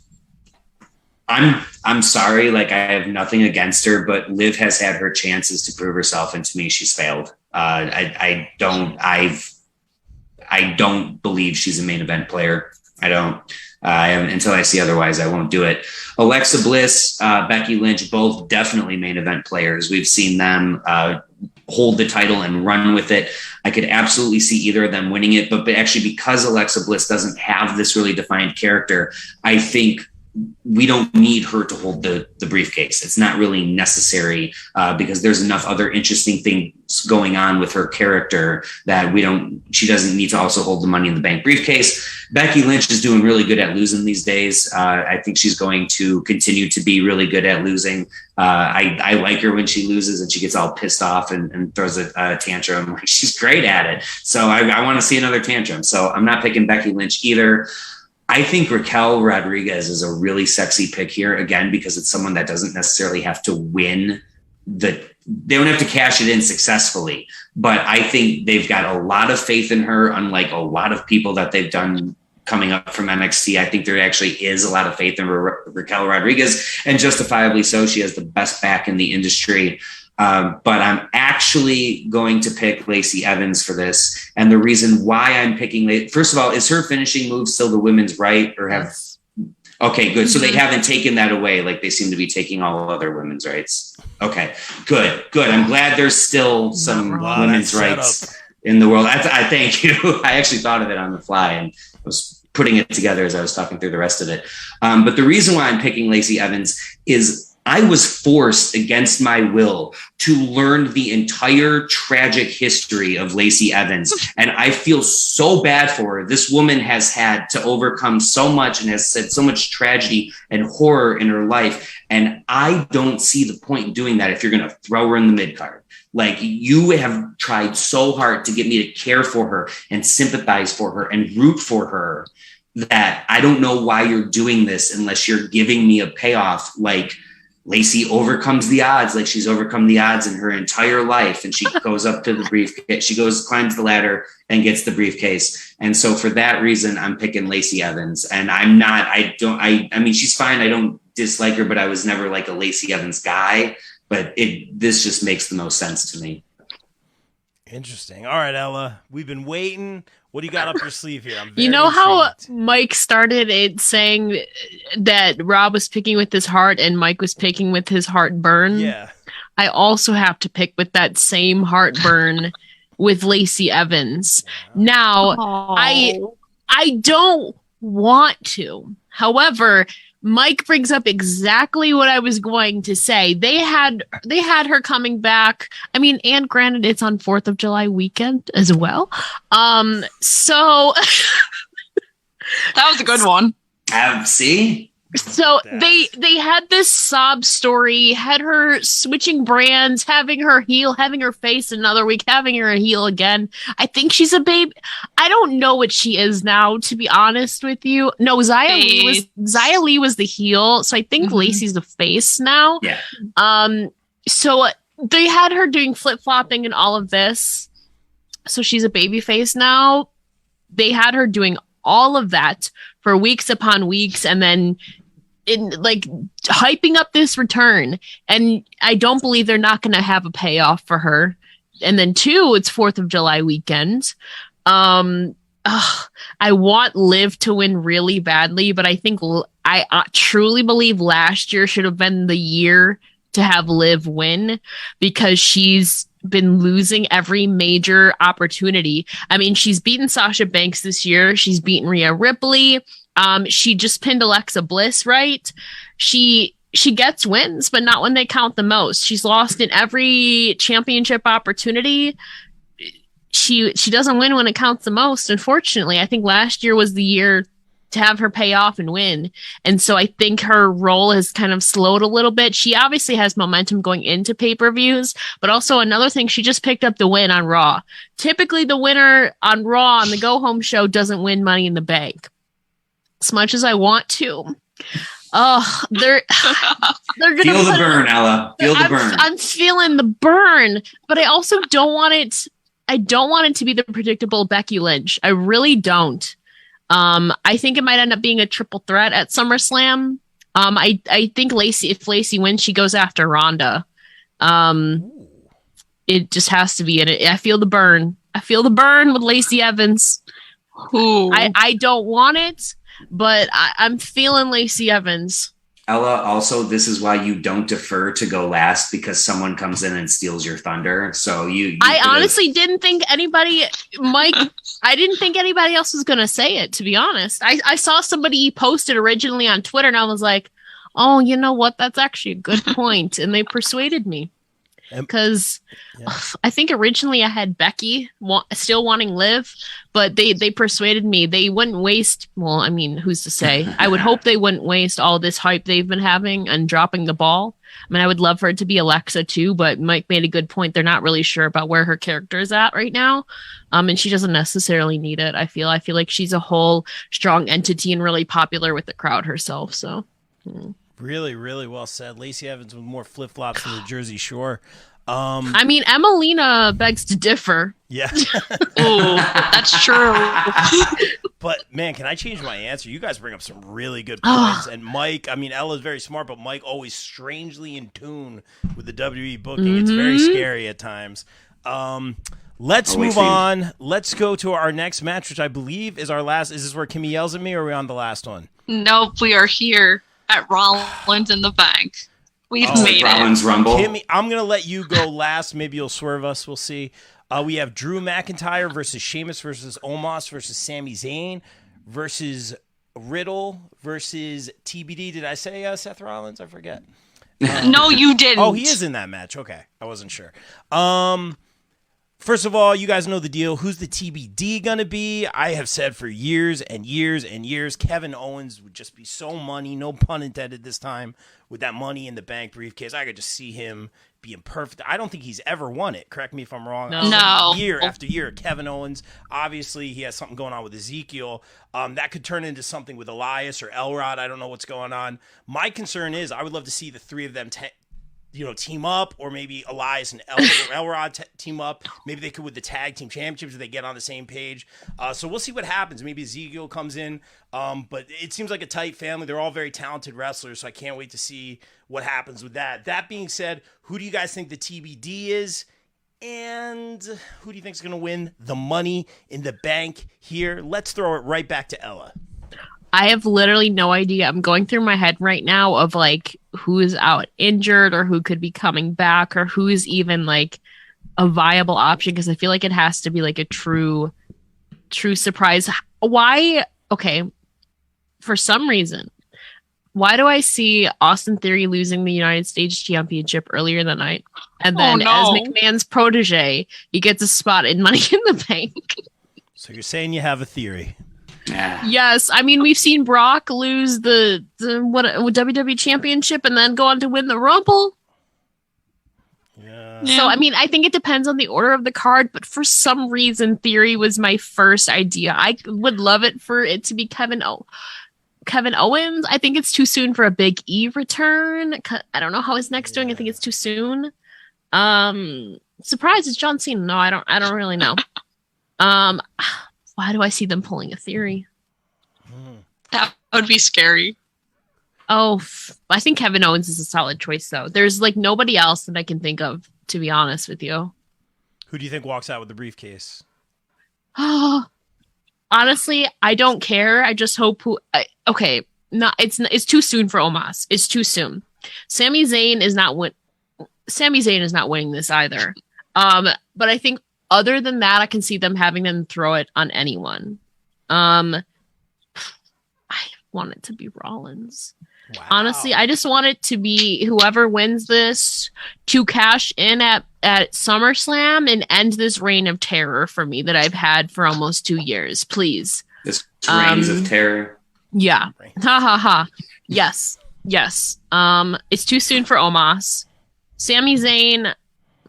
sorry. Like I have nothing against her, but Liv has had her chances to prove herself. And to me, she's failed. I don't believe she's a main event player. I don't. Until I see otherwise, I won't do it. Alexa Bliss, Becky Lynch, both definitely main event players. We've seen them hold the title and run with it. I could absolutely see either of them winning it. But actually, because Alexa Bliss doesn't have this really defined character, I think we don't need her to hold the briefcase. It's not really necessary because there's enough other interesting things going on with her character that she doesn't need to also hold the Money in the Bank briefcase. Becky Lynch is doing really good at losing these days. I think she's going to continue to be really good at losing. I like her when she loses and she gets all pissed off and throws a tantrum. Like, she's great at it. So I want to see another tantrum. So I'm not picking Becky Lynch either. I think Raquel Rodriguez is a really sexy pick here, again, because it's someone that doesn't necessarily have to win they don't have to cash it in successfully, but I think they've got a lot of faith in her, unlike a lot of people that they've done coming up from NXT. I think there actually is a lot of faith in Raquel Rodriguez, and justifiably so. She has the best back in the industry. But I'm actually going to pick Lacey Evans for this. And the reason why I'm picking, first of all, is her finishing move still the women's right, or have, okay, good. So they haven't taken that away. Like they seem to be taking all other women's rights. Okay, good. I'm glad there's still some women's rights in the world. I thank you. I actually thought of it on the fly and was putting it together as I was talking through the rest of it. But the reason why I'm picking Lacey Evans is I was forced against my will to learn the entire tragic history of Lacey Evans. And I feel so bad for her. This woman has had to overcome so much and has said so much tragedy and horror in her life. And I don't see the point in doing that if you're going to throw her in the mid-card. Like, you have tried so hard to get me to care for her and sympathize for her and root for her that I don't know why you're doing this unless you're giving me a payoff like Lacey overcomes the odds, like she's overcome the odds in her entire life. And she goes up to the briefcase. She climbs the ladder and gets the briefcase. And so for that reason, I'm picking Lacey Evans. And I mean, she's fine. I don't dislike her, but I was never like a Lacey Evans guy. But this just makes the most sense to me. Interesting. All right, Ella, we've been waiting. What do you got up your sleeve here? I'm very You know how intrigued. Mike started it saying that Rob was picking with his heart and Mike was picking with his heartburn? Yeah. I also have to pick with that same heartburn with Lacey Evans. Now, I don't want to. However, Mike brings up exactly what I was going to say. They had her coming back. I mean, and granted, it's on 4th of July weekend as well. So That was a good one. See? So they had this sob story, had her switching brands, having her heel, having her face another week, having her heel again. I think she's a baby. I don't know what she is now, to be honest with you. No, Xia Li was the heel, so I think Lacey's the face now. Yeah. So they had her doing flip-flopping and all of this. So she's a baby face now. They had her doing all of that for weeks upon weeks, and then hyping up this return. And I don't believe they're not going to have a payoff for her. And then 2, it's 4th of July weekend. I want Liv to win really badly, but I think I truly believe last year should have been the year to have Liv win, because she's been losing every major opportunity. I mean, she's beaten Sasha Banks this year. She's beaten Rhea Ripley. She just pinned Alexa Bliss, right? She gets wins, but not when they count the most. She's lost in every championship opportunity. She doesn't win when it counts the most, unfortunately. I think last year was the year to have her pay off and win. And so I think her role has kind of slowed a little bit. She obviously has momentum going into pay-per-views, but also another thing, she just picked up the win on Raw. Typically the winner on Raw on the go-home show doesn't win Money in the Bank. As much as I want to. They're gonna Feel the burn, Ella. Feel the burn. I'm feeling the burn, but I also don't want it. I don't want it to be the predictable Becky Lynch. I really don't. I think it might end up being a triple threat at SummerSlam. I think if Lacey wins, she goes after Ronda. It just has to be in it. I feel the burn. I feel the burn with Lacey Evans. Ooh. I don't want it, but I'm feeling Lacey Evans. Ella, also, this is why you don't defer to go last, because someone comes in and steals your thunder. So I honestly didn't think anybody, Mike, I didn't think anybody else was going to say it, to be honest. I saw somebody post it originally on Twitter, and I was like, oh, you know what? That's actually a good point. And they persuaded me. Because I think originally I had Becky still wanting Liv, but they persuaded me. They wouldn't waste, well, I mean, who's to say? I would hope they wouldn't waste all this hype they've been having and dropping the ball. I mean, I would love for it to be Alexa too, but Mike made a good point. They're not really sure about where her character is at right now. And she doesn't necessarily need it. I feel like she's a whole strong entity and really popular with the crowd herself. So Really, really well said. Lacey Evans with more flip-flops from the Jersey Shore. I mean, Emelina begs to differ. Yeah. Oh, that's true. But, man, can I change my answer? You guys bring up some really good points. And Mike, I mean, Ella's very smart, but Mike always strangely in tune with the WWE booking. It's very scary at times. Let's move on. Let's go to our next match, which I believe is our last. Is this where Kimmy yells at me, or are we on the last one? Nope, we are here at Rollins in the Bank. We've made Rollins it. Rumble. Kimmy, I'm going to let you go last. Maybe you'll swerve us. We'll see. We have Drew McIntyre versus Sheamus versus Omos versus Sami Zayn versus Riddle versus TBD. Did I say Seth Rollins? I forget. No, you didn't. Oh, he is in that match. Okay. I wasn't sure. First of all, you guys know the deal. Who's the TBD going to be? I have said for years and years and years, Kevin Owens would just be so money, no pun intended this time, with that Money in the Bank briefcase. I could just see him being perfect. I don't think he's ever won it. Correct me if I'm wrong. No. Year after year, Kevin Owens, obviously he has something going on with Ezekiel. That could turn into something with Elias or Elrod. I don't know what's going on. My concern is I would love to see the three of them team up, or maybe Elias and Elrod team up. Maybe they could with the tag team championships if they get on the same page. So we'll see what happens. Maybe Ezekiel comes in. But it seems like a tight family. They're all very talented wrestlers, so I can't wait to see what happens with that. That being said, who do you guys think the TBD is? And who do you think is going to win the Money in the Bank here? Let's throw it right back to Ella. I have literally no idea. I'm going through my head right now of like who is out injured or who could be coming back or who is even like a viable option, because I feel like it has to be like a true surprise. Why? Okay. For some reason, why do I see Austin Theory losing the United States Championship earlier in the night? And then as McMahon's protege, he gets a spot in Money in the Bank. So you're saying you have a theory. Yeah. Yes, I mean we've seen Brock lose the WWE Championship and then go on to win the Rumble. Yeah. So I mean, I think it depends on the order of the card, but for some reason, Theory was my first idea. I would love it for it to be Kevin Owens. I think it's too soon for a Big E return. I don't know how his neck's doing. I think it's too soon. Surprise, it's John Cena. No, I don't really know. Why do I see them pulling a Theory? That would be scary. Oh, I think Kevin Owens is a solid choice, though. There's like nobody else that I can think of, to be honest with you. Who do you think walks out with the briefcase? Honestly, I don't care. I just hope it's too soon for Omos. It's too soon. Sami Zayn is not winning this either. But I think other than that, I can see them having them throw it on anyone. I want it to be Rollins. Wow. Honestly, I just want it to be whoever wins this to cash in at SummerSlam and end this reign of terror for me that I've had for almost 2 years. Please. This reigns of terror. Yeah. Ha ha ha. Yes. Yes. It's too soon for Omos. Sami Zayn,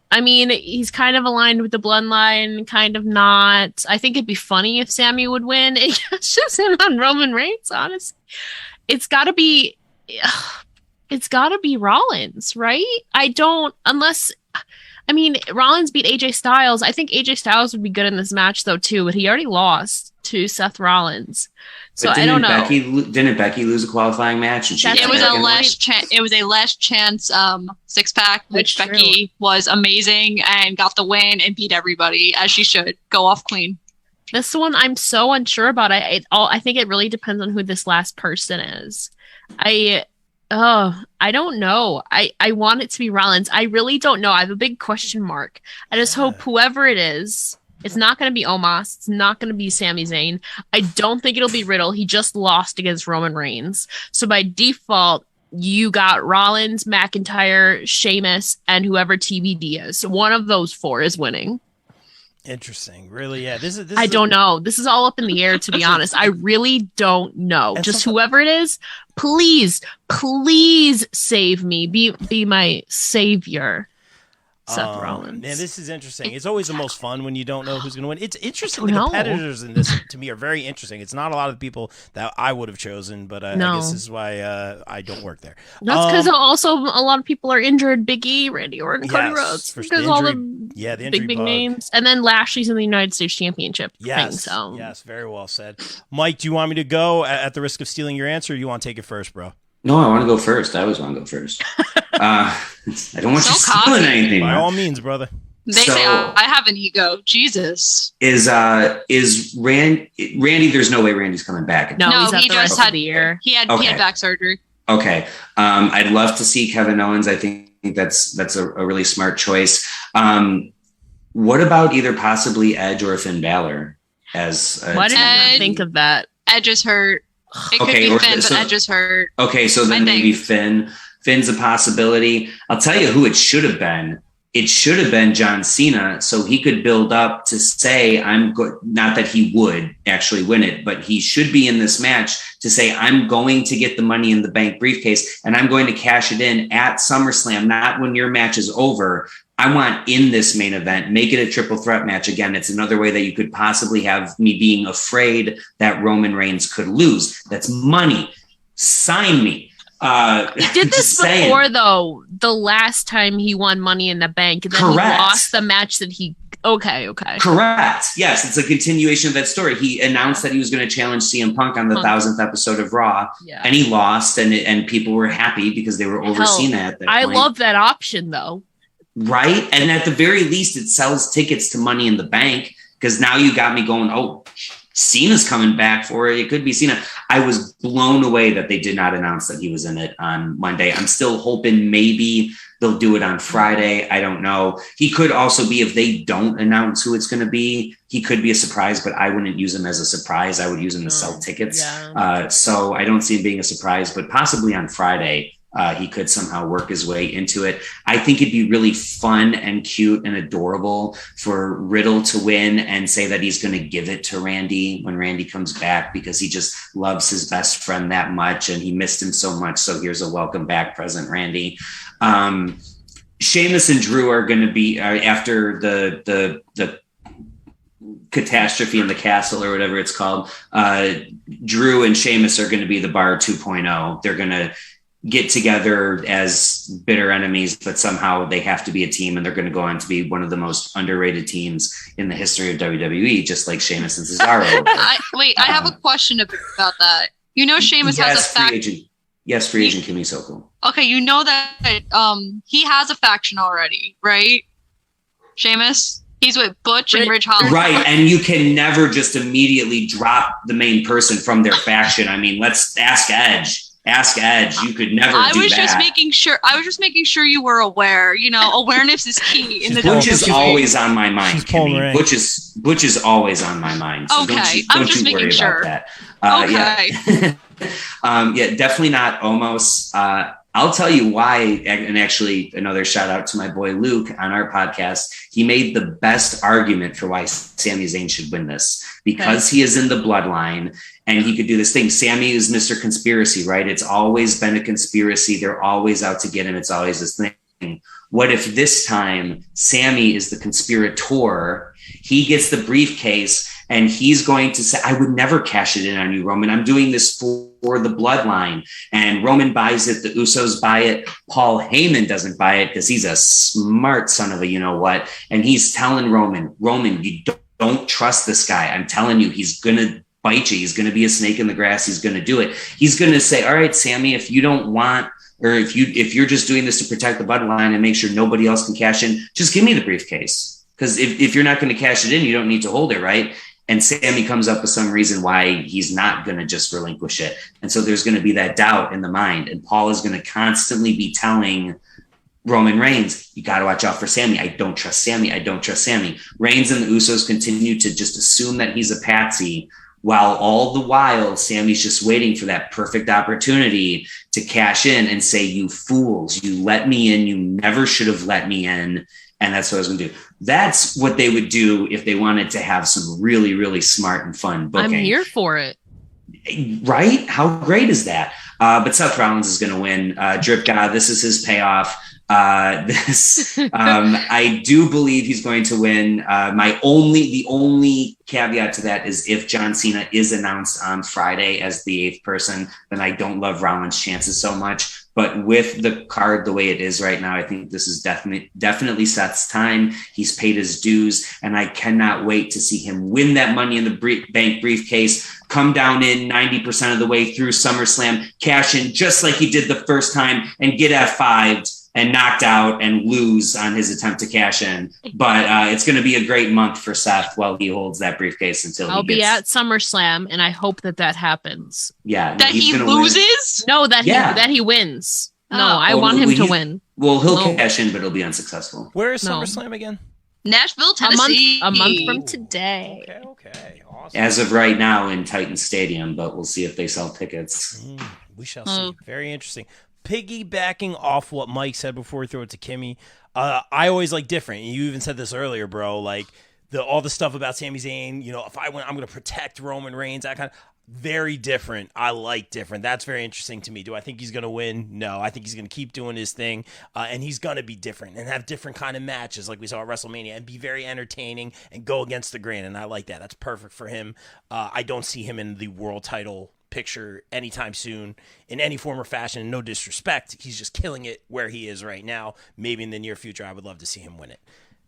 I mean, he's kind of aligned with the bloodline, kind of not. I think it'd be funny if Sammy would win. It's just him on Roman Reigns, honestly. It's gotta be Rollins, right? Rollins beat AJ Styles. I think AJ Styles would be good in this match though too, but he already lost to Seth Rollins. So I don't know. Didn't Becky lose a qualifying match? And It was a last chance 6-pack, which Becky was amazing and got the win and beat everybody as she should. Go off clean. This one I'm so unsure about. I think it really depends on who this last person is. I don't know. I want it to be Rollins. I really don't know. I have a big question mark. I just hope whoever it is It's not going to be Omos. It's not going to be Sami Zayn. I don't think it'll be Riddle. He just lost against Roman Reigns. So by default, you got Rollins, McIntyre, Sheamus, and whoever TBD is. So one of those four is winning. Interesting. Really? Yeah. This is. I don't know. This is all up in the air, to be honest. I really don't know. Just whoever it is, please save me. Be my savior. Seth Rollins. Man, this is interesting. It's always the most fun when you don't know who's going to win. It's interesting. The competitors in this, to me, are very interesting. It's not a lot of the people that I would have chosen, but I guess this is why I don't work there. That's because also a lot of people are injured. Big E, Randy Orton, Cody Rhodes. Because all the injury big names. And then Lashley's in the United States Championship thing. So. Yes, very well said. Mike, do you want me to go at the risk of stealing your answer, or you want to take it first, bro? No, I want to go first. I always want to go first. I don't want you stealing anything. By all means, brother. They say I have an ego. Jesus. Is Randy? There's no way Randy's coming back. No, he just had the year. He had back surgery. Okay. I'd love to see Kevin Owens. I think that's a really smart choice. What about either possibly Edge or Finn Balor as? Why did I not think of that? Edge is hurt. It could be Finn, but Edge is hurt. Okay, so then maybe Finn. Finn's a possibility. I'll tell you who it should have been. It should have been John Cena, so he could build up to say, I'm good. Not that he would actually win it, but he should be in this match to say, I'm going to get the Money in the Bank briefcase and I'm going to cash it in at SummerSlam, not when your match is over. I want in this main event, make it a triple threat match. Again, it's another way that you could possibly have me being afraid that Roman Reigns could lose. That's money. Sign me. He did this before, though. The last time he won Money in the Bank, and then he lost the match that he. Okay. Correct. Yes, it's a continuation of that story. He announced that he was going to challenge CM Punk on the 1000th episode of Raw, and he lost, and people were happy because they were overseeing that. At that I point. love that option, though. Right, and at the very least, it sells tickets to Money in the Bank because now you got me going. Oh, Cena's coming back for it. It could be Cena. I was blown away that they did not announce that he was in it on Monday. I'm still hoping maybe they'll do it on Friday. I don't know. He could also be, if they don't announce who it's going to be, he could be a surprise, but I wouldn't use him as a surprise. I would use him to sell tickets. Yeah. So I don't see him being a surprise, but possibly on Friday. He could somehow work his way into it. I think it'd be really fun and cute and adorable for Riddle to win and say that he's going to give it to Randy when Randy comes back because he just loves his best friend that much and he missed him so much. So here's a welcome back present, Randy. Sheamus and Drew are going to be after the catastrophe in the castle or whatever it's called. Drew and Sheamus are going to be the Bar 2.0. They're going to get together as bitter enemies, but somehow they have to be a team and they're going to go on to be one of the most underrated teams in the history of WWE, just like Sheamus and Cesaro. I have a question about that. You know, Sheamus has a faction. Yes, free agent Kimmy Soko. Okay, you know that he has a faction already, right? Sheamus? He's with Butch and Ridge Holland. Right, and you can never just immediately drop the main person from their faction. I mean, let's ask Edge. Ask Edge. You could never do that. I was just making sure you were aware. You know, awareness is key in the Butch is always on my mind. Butch is always on my mind. So okay, I'm just making sure. That. Okay. Yeah, definitely not Omos. I'll tell you why, and actually another shout out to my boy Luke on our podcast. He made the best argument for why Sami Zayn should win this because he is in the bloodline and he could do this thing. Sami is Mr. Conspiracy, right? It's always been a conspiracy. They're always out to get him. It's always this thing. What if this time Sami is the conspirator? He gets the briefcase and he's going to say, I would never cash it in on you, Roman. I'm doing this for the bloodline. And Roman buys it. The Usos buy it. Paul Heyman doesn't buy it because he's a smart son of a you-know-what. And he's telling Roman, you don't trust this guy. I'm telling you, he's going to bite you. He's going to be a snake in the grass. He's going to do it. He's going to say, all right, Sami, if you don't want, or if you're just doing this to protect the bloodline and make sure nobody else can cash in, just give me the briefcase. Because if you're not going to cash it in, you don't need to hold it, right? And Sami comes up with some reason why he's not going to just relinquish it. And so there's going to be that doubt in the mind. And Paul is going to constantly be telling Roman Reigns, you got to watch out for Sammy. I don't trust Sammy. I don't trust Sammy. Reigns and the Usos continue to just assume that he's a patsy, while all the while Sammy's just waiting for that perfect opportunity to cash in and say, you fools, you let me in. You never should have let me in. And that's what I was going to do. That's what they would do if they wanted to have some really, really smart and fun booking. I'm here for it. Right? How great is that? But Seth Rollins is going to win. Drip God, this is his payoff. I do believe he's going to win. The only caveat to that is if John Cena is announced on Friday as the 8th person, then I don't love Rollins' chances so much. But with the card the way it is right now, I think this is definitely Seth's time. He's paid his dues, and I cannot wait to see him win that Money in the Bank briefcase, come down in 90% of the way through SummerSlam, cash in just like he did the first time, and get F5'd and knocked out and lose on his attempt to cash in. But it's going to be a great month for Seth while he holds that briefcase until I'll be at SummerSlam, and I hope that happens. Yeah. That he loses? No, that he wins. No, I want him to win. Well, he'll cash in, but it'll be unsuccessful. Where is SummerSlam again? Nashville, Tennessee. A month from today. Okay. Awesome. As of right now in Titan Stadium, but we'll see if they sell tickets. We shall see. Very interesting. Piggybacking off what Mike said before we throw it to Kimmy, I always like different. You even said this earlier, bro. Like all the stuff about Sami Zayn. You know, if I win, I'm going to protect Roman Reigns. That kind of very different. I like different. That's very interesting to me. Do I think he's going to win? No, I think he's going to keep doing his thing, and he's going to be different and have different kind of matches like we saw at WrestleMania and be very entertaining and go against the grain. And I like that. That's perfect for him. I don't see him in the world title picture anytime soon in any form or fashion, and no disrespect, he's just killing it where he is right now. Maybe in the near future I would love to see him win it.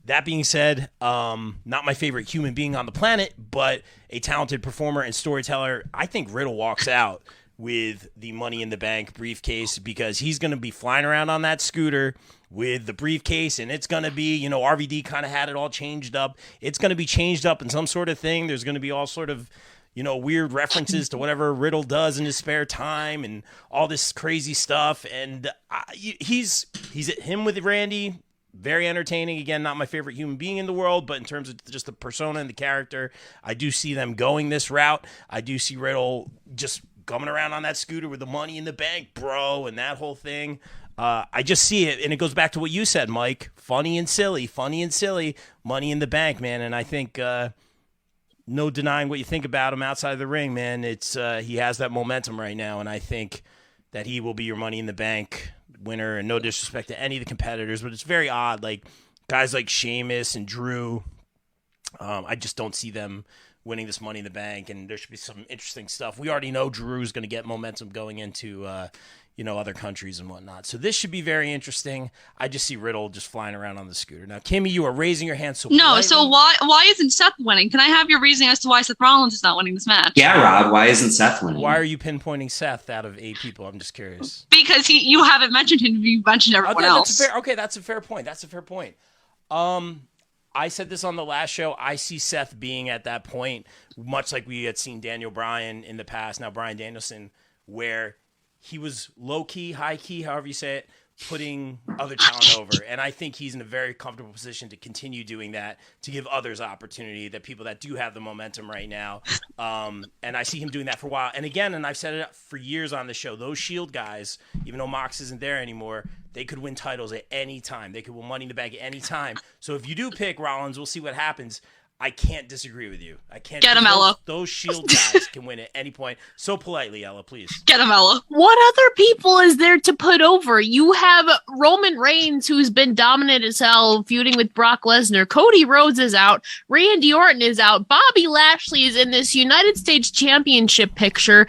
That being said, not my favorite human being on the planet, but a talented performer and storyteller. I think Riddle walks out with the Money in the Bank briefcase because he's going to be flying around on that scooter with the briefcase, and it's going to be, RVD kind of had it all changed up. It's going to be changed up in some sort of thing. There's going to be all sort of weird references to whatever Riddle does in his spare time and all this crazy stuff. And he's him with Randy, very entertaining. Again, not my favorite human being in the world, but in terms of just the persona and the character, I do see them going this route. I do see Riddle just coming around on that scooter with the Money in the Bank, bro, and that whole thing. I just see it, and it goes back to what you said, Mike. Funny and silly, Money in the Bank, man. And I think no denying what you think about him outside of the ring, man. It's he has that momentum right now, and I think that he will be your Money in the Bank winner. And no disrespect to any of the competitors, but it's very odd. Like guys like Sheamus and Drew, I just don't see them winning this Money in the Bank. And there should be some interesting stuff. We already know Drew's going to get momentum going into other countries and whatnot. So this should be very interesting. I just see Riddle just flying around on the scooter. Now, Kimmy, you are raising your hand so No, politely. so why isn't Seth winning? Can I have your reasoning as to why Seth Rollins is not winning this match? Yeah, Rob, why isn't Seth winning? Why are you pinpointing Seth out of 8 people? I'm just curious. Because you haven't mentioned him, you mentioned everyone else. That's a fair point. I said this on the last show. I see Seth being at that point, much like we had seen Daniel Bryan in the past, now Bryan Danielson, where he was low-key, high-key, however you say it, putting other talent over. And I think he's in a very comfortable position to continue doing that, to give others opportunity, that people that do have the momentum right now. And I see him doing that for a while. And again, and I've said it for years on the show, those Shield guys, even though Mox isn't there anymore, they could win titles at any time. They could win Money in the Bank at any time. So if you do pick Rollins, we'll see what happens. I can't disagree with you. I can't. Get him, Ella. Those Shield guys can win at any point. So politely, Ella, please. Get him, Ella. What other people is there to put over? You have Roman Reigns, who's been dominant as hell, feuding with Brock Lesnar. Cody Rhodes is out. Randy Orton is out. Bobby Lashley is in this United States Championship picture.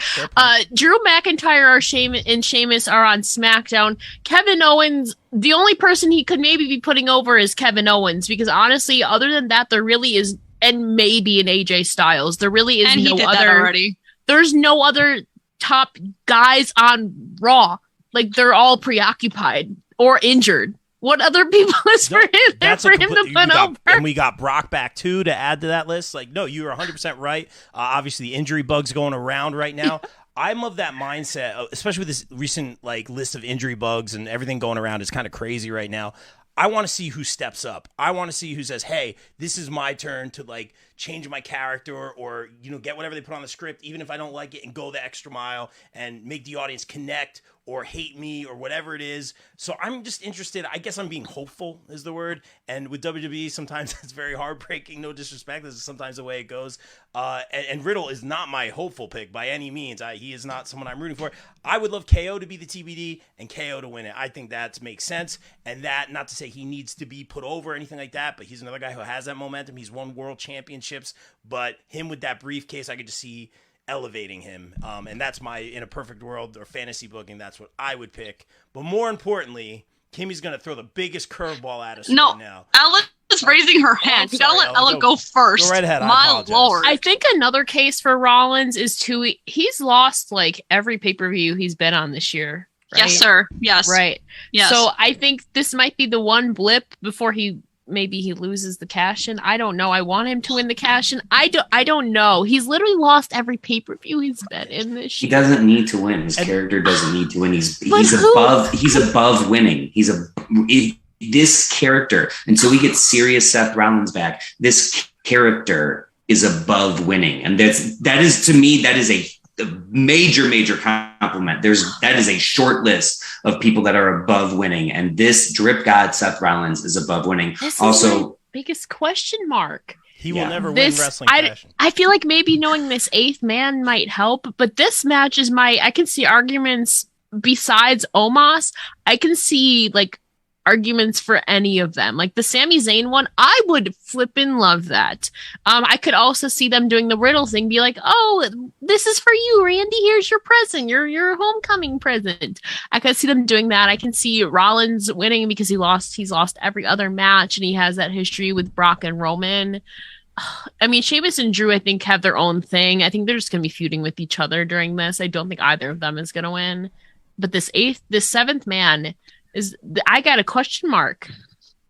Drew McIntyre and Sheamus are on SmackDown. Kevin Owens, the only person he could maybe be putting over is Kevin Owens, because honestly, other than that, there really is, and maybe an AJ Styles, there really is and no he did other. That already. There's no other top guys on Raw. Like, they're all preoccupied or injured. What other people is for him to put over? And we got Brock back too to add to that list. Like, no, you are 100% right. Obviously, the injury bug's going around right now. I'm of that mindset, especially with this recent like list of injury bugs and everything going around is kind of crazy right now. I want to see who steps up. I want to see who says, hey, this is my turn to like change my character or, get whatever they put on the script, even if I don't like it, and go the extra mile and make the audience connect or hate me or whatever it is. So I'm just interested. I guess I'm being hopeful is the word. And with WWE, sometimes it's very heartbreaking. No disrespect. This is sometimes the way it goes. And Riddle is not my hopeful pick by any means. He is not someone I'm rooting for. I would love KO to be the TBD and KO to win it. I think that makes sense. And that, not to say he needs to be put over or anything like that, but he's another guy who has that momentum. He's won world championships, but him with that briefcase, I could just see elevating him. And that's in a perfect world or fantasy booking, that's what I would pick. But more importantly, Kimmy's going to throw the biggest curveball at us right now. Ella is raising her hand. You gotta let Ella go first. Go right ahead. My lord. I think another case for Rollins is he's lost like every pay-per-view he's been on this year. Right? Yes, sir. Yes. Right. Yes. So I think this might be the one blip before he loses the cash in. I don't know. I want him to win the cash in. I don't know. He's literally lost every pay-per-view he's been in this year. He doesn't need to win. His character doesn't need to win. He's above winning. This character, until we get serious Seth Rollins back, this character is above winning. And that is to me, that is a major compliment. That is a short list of people that are above winning. And this drip god, Seth Rollins, is above winning. This also, is my biggest question mark. He will never win wrestling passion. I feel like maybe knowing this eighth man might help, but this match is I can see arguments besides Omos. I can see like arguments for any of them. Like the Sami Zayn one, I would flippin' love that. I could also see them doing the Riddle thing, be like, oh, this is for you, Randy. Here's your present, your homecoming present. I could see them doing that. I can see Rollins winning because he's lost every other match, and he has that history with Brock and Roman. I mean, Sheamus and Drew, I think, have their own thing. I think they're just going to be feuding with each other during this. I don't think either of them is going to win. But this seventh man, I got a question mark.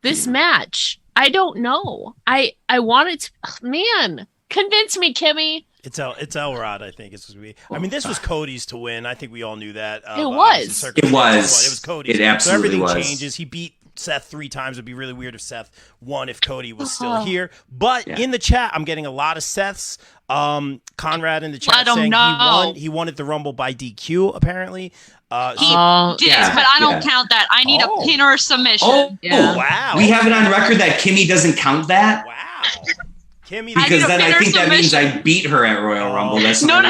This match, I don't know. I want it to, man, convince me, Kimmy. It's El Rod, I think. It's supposed to be. I mean, this was Cody's to win. I think we all knew that. It was. It was Cody's. It absolutely so everything was. changes. He beat Seth 3 times. It'd be really weird if Seth won if Cody was still here. But in the chat, I'm getting a lot of Seths. Conrad in the chat saying he won at the Rumble by DQ, apparently. He did, but I don't count that. I need a pin or a submission. Oh, wow. We have it on record that Kimmy doesn't count that? Wow. Kimmy, because then I think that means I beat her at Royal Rumble. That's no.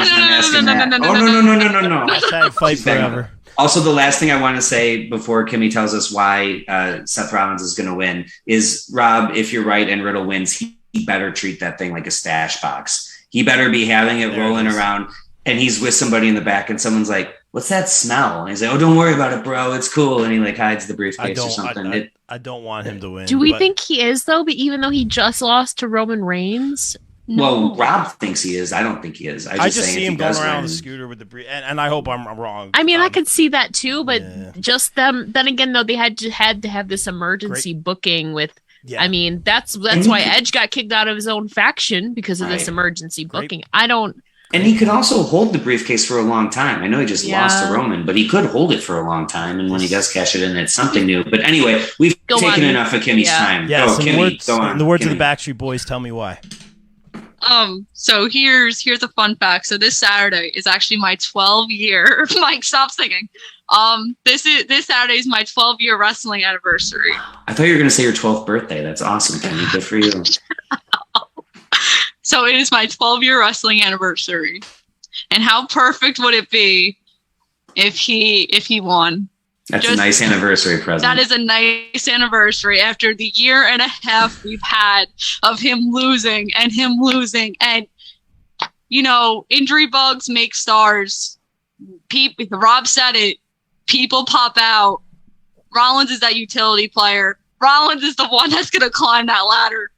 Fight forever. Also, the last thing I want to say before Kimmy tells us why Seth Rollins is going to win is, Rob, if you're right and Riddle wins, he better treat that thing like a stash box. He better be having it rolling around, and he's with somebody in the back, and someone's like, what's that smell? And he's like, oh, don't worry about it, bro. It's cool. And he like hides the briefcase or something. I don't want him to win. Do we think he is, though? But even though he just lost to Roman Reigns? No. Well, Rob thinks he is. I don't think he is. I just see him going around with a scooter with the brief, and I hope I'm wrong. I mean, I could see that too, but just them. Then again, though, they had to have this emergency booking with. Yeah. I mean, that's why Edge got kicked out of his own faction because of this emergency booking. I don't. And he could also hold the briefcase for a long time. I know he just lost to Roman, but he could hold it for a long time. And when he does cash it in, it's something new. But anyway, we've taken enough of Kimmy's time. Yeah, Kimmy, go on. In the words of the Backstreet Boys, tell me why. So here's a fun fact. So this Saturday is actually my 12-year. Mike, stop singing. This Saturday is my 12-year wrestling anniversary. I thought you were going to say your 12th birthday. That's awesome, Kimmy. Good for you. So it is my 12-year wrestling anniversary. And how perfect would it be if he won? That's a nice anniversary present. That is a nice anniversary after the year and a half we've had of him losing. And, injury bugs make stars. Rob said it. People pop out. Rollins is that utility player. Rollins is the one that's going to climb that ladder.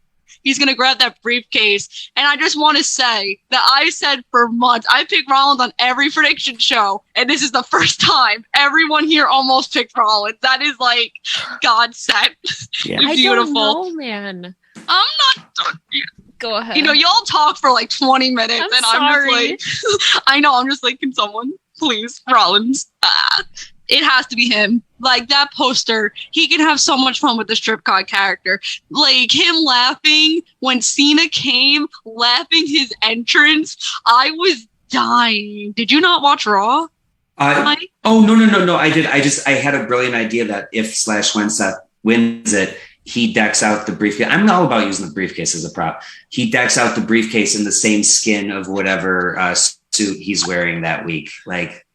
He's going to grab that briefcase. And I just want to say that I said for months, I picked Rollins on every prediction show. And this is the first time everyone here almost picked Rollins. That is like God sent. Yeah. Beautiful. I don't know, man. I'm not done yet. Go ahead. You know, y'all talk for like 20 minutes, I'm and sorry. I'm just like, I know, I'm just like, can someone please, Rollins? It has to be him. Like that poster, he can have so much fun with the strip club character. Like him laughing when Cena came, laughing his entrance. I was dying. Did you not watch Raw? Oh no! I did. I had a brilliant idea that if/when Seth wins it, he decks out the briefcase. I'm all about using the briefcase as a prop. He decks out the briefcase in the same skin of whatever suit he's wearing that week. Like,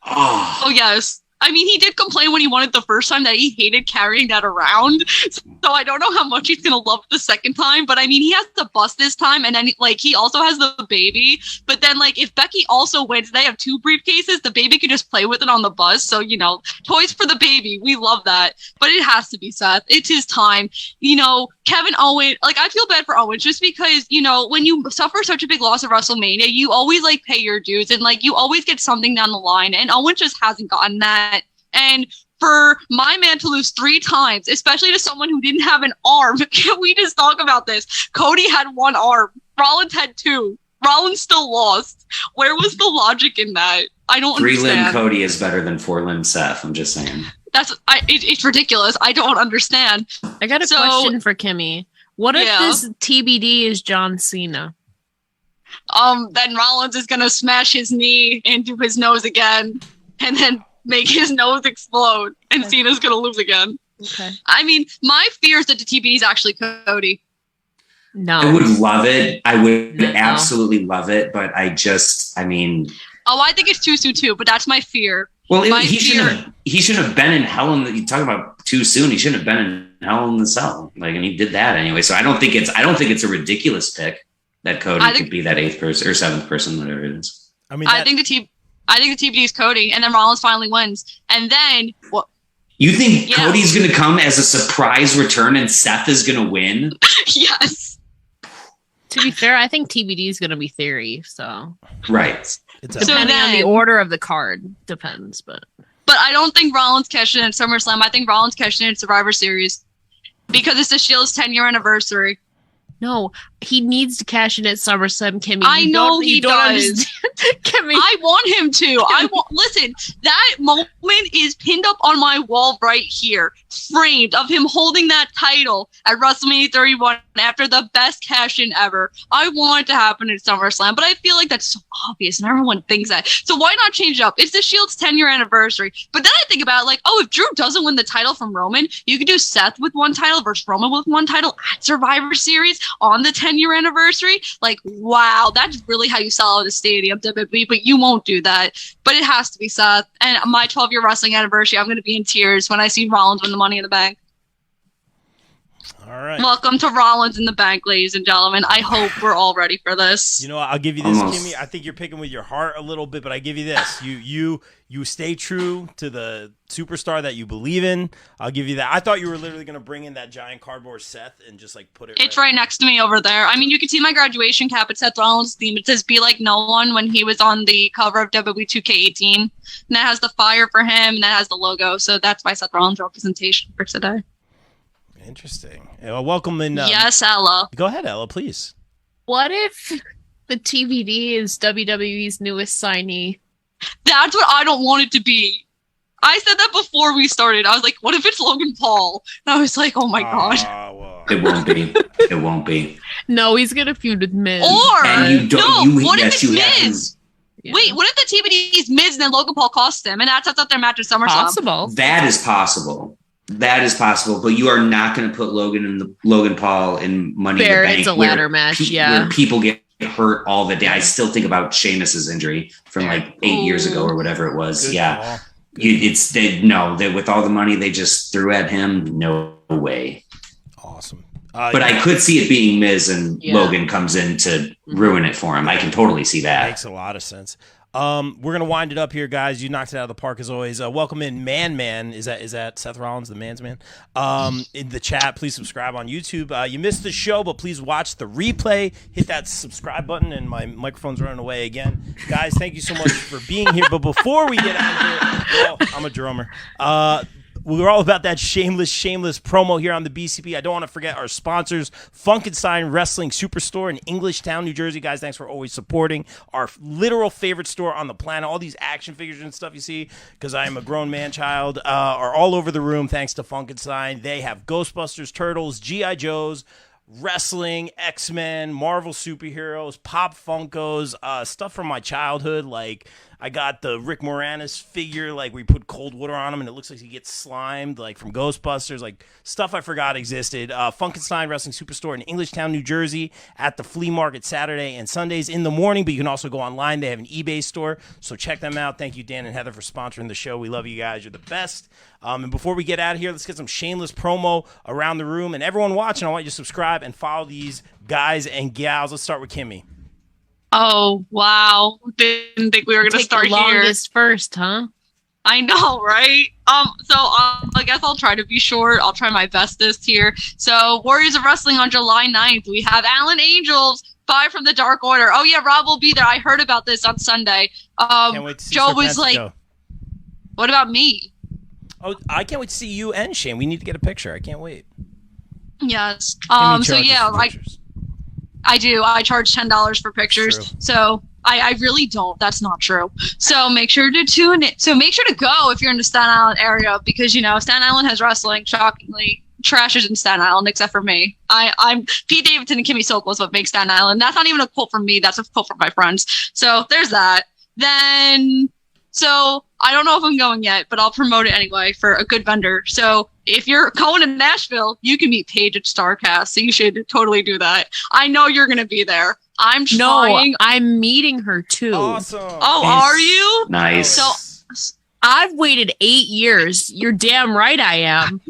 Oh yes. I mean, he did complain when he won it the first time that he hated carrying that around. So I don't know how much he's gonna love it the second time. But I mean, he has the bus this time, and then like he also has the baby. But then like if Becky also wins, they have 2 briefcases. The baby can just play with it on the bus. So you know, toys for the baby. We love that. But it has to be Seth. It's his time. You know, Kevin Owens. Like I feel bad for Owens just because you know when you suffer such a big loss at WrestleMania, you always like pay your dues and like you always get something down the line. And Owens just hasn't gotten that. And for my man to lose 3 times, especially to someone who didn't have an arm, can we just talk about this? Cody had 1 arm. Rollins had 2. Rollins still lost. Where was the logic in that? I don't 3-limb understand. Cody is better than 4-limb Seth. I'm just saying. It's ridiculous. I don't understand. I got a question for Kimmy. What if Yeah. this TBD is John Cena? Then Rollins is gonna smash his knee into his nose again, and then make his nose explode, and Cena's gonna lose again. Okay. I mean, my fear is that the TBD is actually Cody. No. I would love it. I would No. absolutely love it. But I mean, Oh, I think it's too soon too, but that's my fear. well, My he fear- shouldn't have been in Hell in the. You talk about too soon. He shouldn't have been in Hell in the Cell. Like, and he did that anyway. So I don't think it's a ridiculous pick that Cody could be that 8th person or 7th person, whatever it is. I mean, I think the TBD is Cody, and then Rollins finally wins, and then what? You think Yeah. Cody's going to come as a surprise return and Seth is going to win? Yes. To be fair, I think TBD is going to be Theory. So Right. it's So depending on the then- order of the card, depends. But But I don't think Rollins cashed in at SummerSlam. I think Rollins cashed in at Survivor Series because it's the Shield's 10-year anniversary. no, he needs to cash in at SummerSlam. Kimmy, I You know don't- he you don't does. understand. Kimmy, I want him to. Listen. That moment is pinned up on my wall right here, framed of him holding that title at WrestleMania 31 after the best cash in ever. I want it to happen at SummerSlam, but I feel like that's so obvious and everyone thinks that. So why not change it up? It's the Shield's 10-year anniversary. But then I think about it like, oh, if Drew doesn't win the title from Roman, you could do Seth with 1 title versus Roman with 1 title at Survivor Series on the 10-year anniversary. Like, wow, that's really how you sell out a stadium, WWE, but you won't do that. But it has to be Seth. And my 12-year wrestling anniversary, I'm going to be in tears when I see Rollins win the Money in the Bank. all right. Welcome to Rollins in the Bank, ladies and gentlemen. I hope we're all ready for this. You know, I'll give you this, Almost. Kimmy. I think you're picking with your heart a little bit, but I give you this. You stay true to the superstar that you believe in. I'll give you that. I thought you were literally going to bring in that giant cardboard Seth and just like put it. It's right next to me over there. I mean, you can see my graduation cap. It's Seth Rollins' theme. It says "Be Like No One" when he was on the cover of WWE 2K18. And that has the fire for him, and that has the logo. So that's my Seth Rollins representation for today. Interesting. Well, welcome in. Yes, Ella. Go ahead, Ella, please. what if the TBD is WWE's newest signee? That's what I don't want it to be. I said that before we started. I was like, what if it's Logan Paul? And I was like, oh my God. Well, It won't be. It won't be. No, he's gonna feud with Miz. Or, And you don't. no, you, what if yes, it's you have to- Miz? Yeah. Wait, what if the TBD is Miz and then Logan Paul costs him? And that's up their match at SummerSlam. Possible. That is possible. That is possible. But you are not going to put Logan Paul in Money Fair, in the Bank. it's a where ladder match, yeah. Where people get hurt all the day. I still think about Sheamus's injury from like 8 years ago or whatever it was. good Yeah. call. With all the money they just threw at him, no way. Awesome. But I could see it being Miz and Yeah. Logan comes in to ruin it for him. I can totally see that. Makes a lot of sense. We're gonna wind it up here, guys. You knocked it out of the park as always. Welcome in, Man. Is that Seth Rollins, the Man's Man? In the chat, please subscribe on YouTube. You missed the show, but please watch the replay. Hit that subscribe button, and my microphone's running away again, guys. Thank you so much for being here. But before we get out of here, well, I'm a drummer. We're all about that shameless promo here on the BCP. I don't want to forget our sponsors, Funkenstein Wrestling Superstore in Englishtown, New Jersey. Guys, thanks for always supporting our literal favorite store on the planet. All these action figures and stuff you see, because I am a grown man child, are all over the room thanks to Funkenstein. They have Ghostbusters, Turtles, G.I. Joes, wrestling, X-Men, Marvel superheroes, Pop Funkos, stuff from my childhood. Like, I got the Rick Moranis figure, like, we put cold water on him and it looks like he gets slimed, like, from Ghostbusters. Like, stuff I forgot existed. Funkenstein Wrestling Superstore in Englishtown, New Jersey, at the flea market Saturday and Sundays in the morning, but you can also go online. They have an eBay store, so check them out. Thank you, Dan and Heather, for sponsoring the show. We love you guys. You're the best. And before we get out of here, let's get some shameless promo around the room. And everyone watching, I want you to subscribe and follow these guys and gals. Let's start with Kimmy. Oh, wow. Didn't think we were going to start the here. longest first, huh? I know, right? I guess I'll try to be short. I'll try my bestest here. So, Warriors of Wrestling on July 9th. We have Alan Angels, 5 from the Dark Order. Oh, yeah, Rob will be there. I heard about this on Sunday. Can't wait to see Joe Serpentico. was like, what about me? Oh, I can't wait to see you and Shane. We need to get a picture. I can't wait. Yes. Kimmy So, charges yeah, for pictures. I do. I charge $10 for pictures. True. So I really don't. That's not true. So make sure to tune in. So make sure to go if you're in the Staten Island area, because, you know, Staten Island has wrestling. Shockingly, trash is in Staten Island except for me. I'm Pete Davidson and Kimmy Sokol is what makes Staten Island. That's not even a quote from me. That's a quote from my friends. So there's that. Then, so I don't know if I'm going yet, but I'll promote it anyway for a good vendor. So if you're going to Nashville, you can meet Paige at StarCast. So you should totally do that. I know you're going to be there. I'm trying. No, I'm meeting her too. Awesome. Oh, are you? Nice. So, I've waited 8 years. You're damn right I am.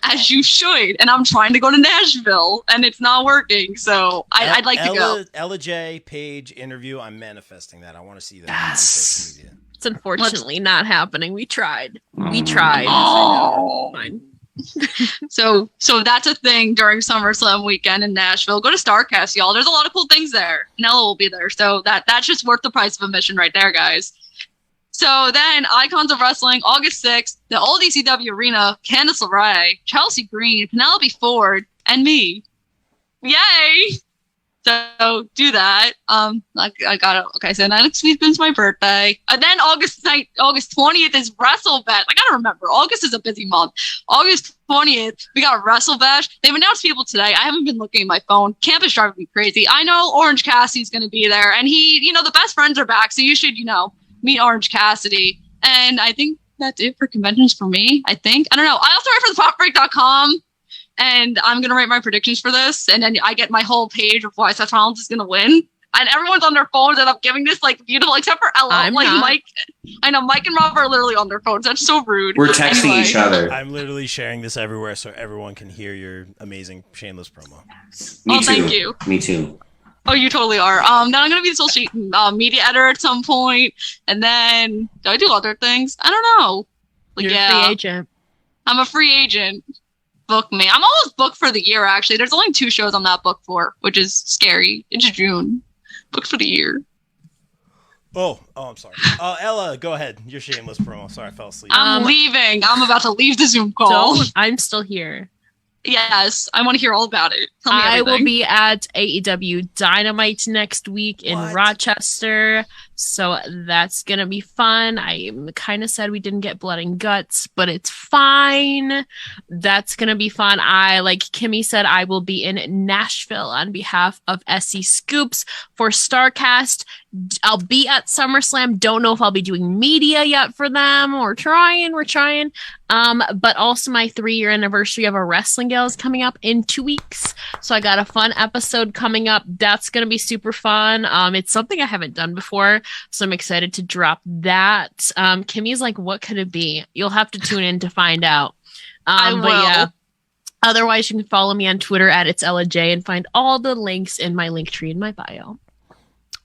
as you should. And I'm trying to go to Nashville, and it's not working. So I'd like to go. Ella J. Paige interview. I'm manifesting that. I want to see that on Yes. social media. It's unfortunately not happening. We tried. We tried. Oh. Fine. So that's a thing during SummerSlam weekend in Nashville. Go to StarCast, y'all. There's a lot of cool things there. Nella will be there. So that's just worth the price of admission right there, guys. So then, Icons of Wrestling, August 6th, the old ECW Arena, Candice LeRae, Chelsea Green, Penelope Ford, and me. Yay! So do that. I got it. Okay, so next week is my birthday. And then August 20th is WrestleBash. I gotta remember, August is a busy month. August 20th, we got WrestleBash. They've announced people today. I haven't been looking at my phone. Campus driving me crazy. I know Orange Cassidy's gonna be there, and he, the best friends are back, so you should, meet Orange Cassidy. And I think that's it for conventions for me. I don't know. I also write for thepopbreak.com. And I'm going to write my predictions for this. And then I get my whole page of why Seth Rollins is going to win. And everyone's on their phones, and I'm giving this beautiful, except for Ella. I'm not. Mike. I know Mike and Rob are literally on their phones. That's so rude. We're texting Anyway. each other. I'm literally sharing this everywhere so everyone can hear your amazing shameless promo. Me Oh, too. thank you. Me too. Oh, you totally are. Then I'm going to be the social media editor at some point. And then, do I do other things? I don't know. You're a free agent. I'm a free agent. Book me. I'm almost booked for the year, actually. There's only 2 shows I'm not booked for, which is scary. It's June. Booked for the year. Oh, I'm sorry. Ella, go ahead. Your shameless promo. Sorry, I fell asleep. I'm leaving. I'm about to leave the Zoom call. I'm still here. Yes, I want to hear all about it. Tell me I will everything. be at AEW Dynamite next week in What? Rochester. So that's going to be fun. I'm kind of sad we didn't get Blood and Guts, but it's fine. That's going to be fun. Like Kimmy said, I will be in Nashville on behalf of SC Scoops for StarCast. I'll be at SummerSlam. Don't know if I'll be doing media yet for them. We're trying. But also my 3-year anniversary of a Wrestling Gale is coming up in 2 weeks. So I got a fun episode coming up. That's going to be super fun. It's something I haven't done before. So I'm excited to drop that. Kimmy's like, what could it be? You'll have to tune in to find out. I will. But yeah. Otherwise, you can follow me on Twitter at It's Ella J and find all the links in my link tree in my bio.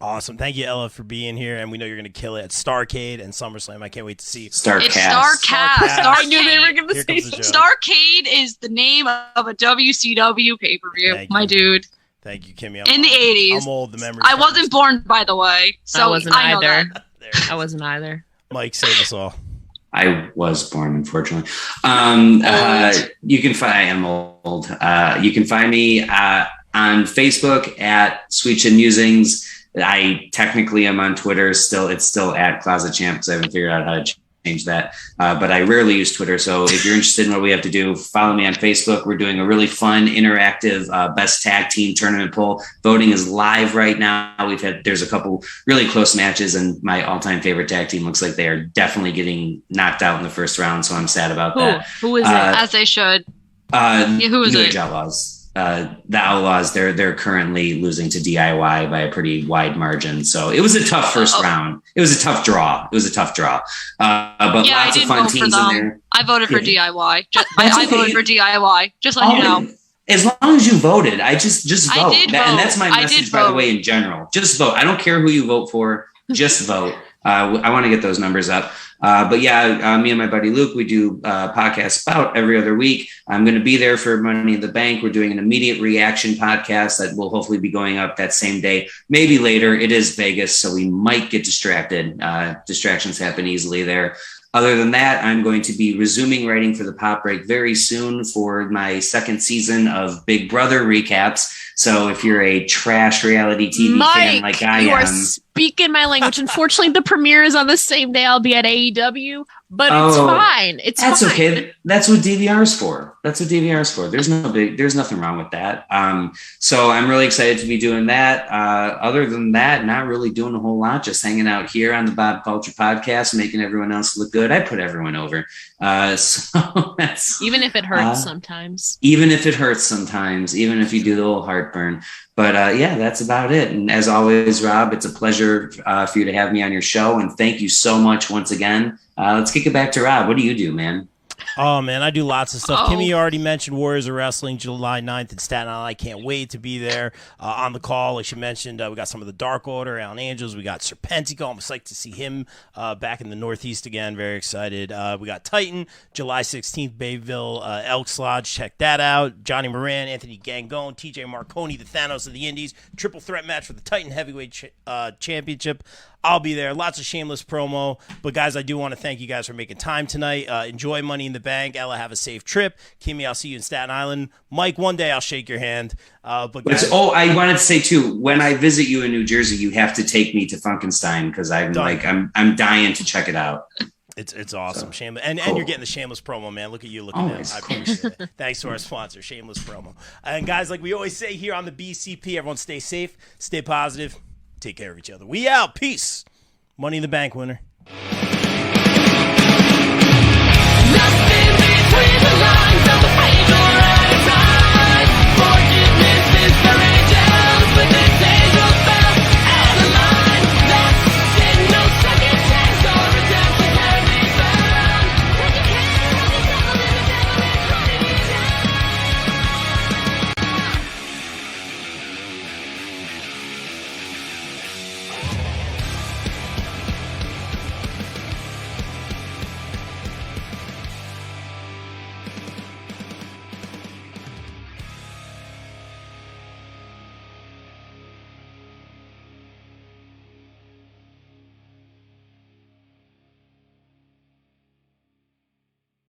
Awesome. Thank you, Ella, for being here. And we know you're going to kill it at Starrcade and SummerSlam. I can't wait to see you. Starcast. It's StarCast. I knew they were going to Here say comes the joke. Starcade is the name of a WCW pay-per-view, Thank my you. dude. Thank you, Kimmy. In the 80s. I'm old. The memory. I wasn't born, by the way. So I wasn't I know either. that. There it is. I wasn't either. Mike, save us all. I was born, unfortunately. You can find, I am old. You can find me on Facebook at Sweet Chin Musings. I technically am on Twitter still. It's still at Closet Champ because I haven't figured out how to change that. But I rarely use Twitter. So if you're interested in what we have to do, follow me on Facebook. We're doing a really fun, interactive best tag team tournament poll. Voting is live right now. There's a couple really close matches, and my all-time favorite tag team looks like they are definitely getting knocked out in the first round. So I'm sad about that. Who is it? As they should. Who is New it? Age Outlaws. The Outlaws, they're currently losing to DIY by a pretty wide margin. So it was a tough first round. It was a tough draw. But lots of fun teams in there. I voted for DIY. I voted for DIY. Just let you know. As long as you voted, just vote. I did vote. And that's my message, by the way, in general. Just vote. I don't care who you vote for. Just vote. I want to get those numbers up. But yeah, me and my buddy Luke, we do podcasts about every other week. I'm going to be there for Money in the Bank. We're doing an immediate reaction podcast that will hopefully be going up that same day, maybe later. It is Vegas, so we might get distracted. Distractions happen easily there. Other than that, I'm going to be resuming writing for the Pop Break very soon for my second season of Big Brother recaps. So if you're a trash reality TV fan like I you am, are speaking my language. Unfortunately, the premiere is on the same day I'll be at AEW, but it's fine. That's fine. Okay. That's what DVR is for. There's nothing wrong with that. So I'm really excited to be doing that. Other than that, not really doing a whole lot, just hanging out here on the Bob Culture podcast, making everyone else look good. I put everyone over. So that's even if it hurts sometimes. Even if you do the little heartburn. But yeah, that's about it. And as always, Rob, it's a pleasure for you to have me on your show. And thank you so much once again. Let's kick it back to Rob. What do you do, man? Oh, man, I do lots of stuff. Kimmy already mentioned Warriors of Wrestling, July 9th in Staten Island. I can't wait to be there on the call. Like she mentioned, we got some of the Dark Order, Alan Angels. We got Serpentico. I'm excited to see him back in the Northeast again. Very excited. We got Titan, July 16th, Bayville, Elks Lodge. Check that out. Johnny Moran, Anthony Gangone, TJ Marconi, the Thanos of the Indies. Triple threat match for the Titan Heavyweight Championship. I'll be there. Lots of shameless promo. But, guys, I do want to thank you guys for making time tonight. Enjoy Money in the Bank. Ella, have a safe trip. Kimmy, I'll see you in Staten Island. Mike, one day I'll shake your hand. But guys, I wanted to say, too, when I visit you in New Jersey, you have to take me to Funkenstein because I'm dying to check it out. It's awesome. Shameless. And you're getting the shameless promo, man. Look at you looking at it. I appreciate it. Thanks to our sponsor, Shameless Promo. And, guys, like we always say here on the BCP, everyone stay safe, stay positive. Take care of each other. We out. Peace. Money in the Bank winner.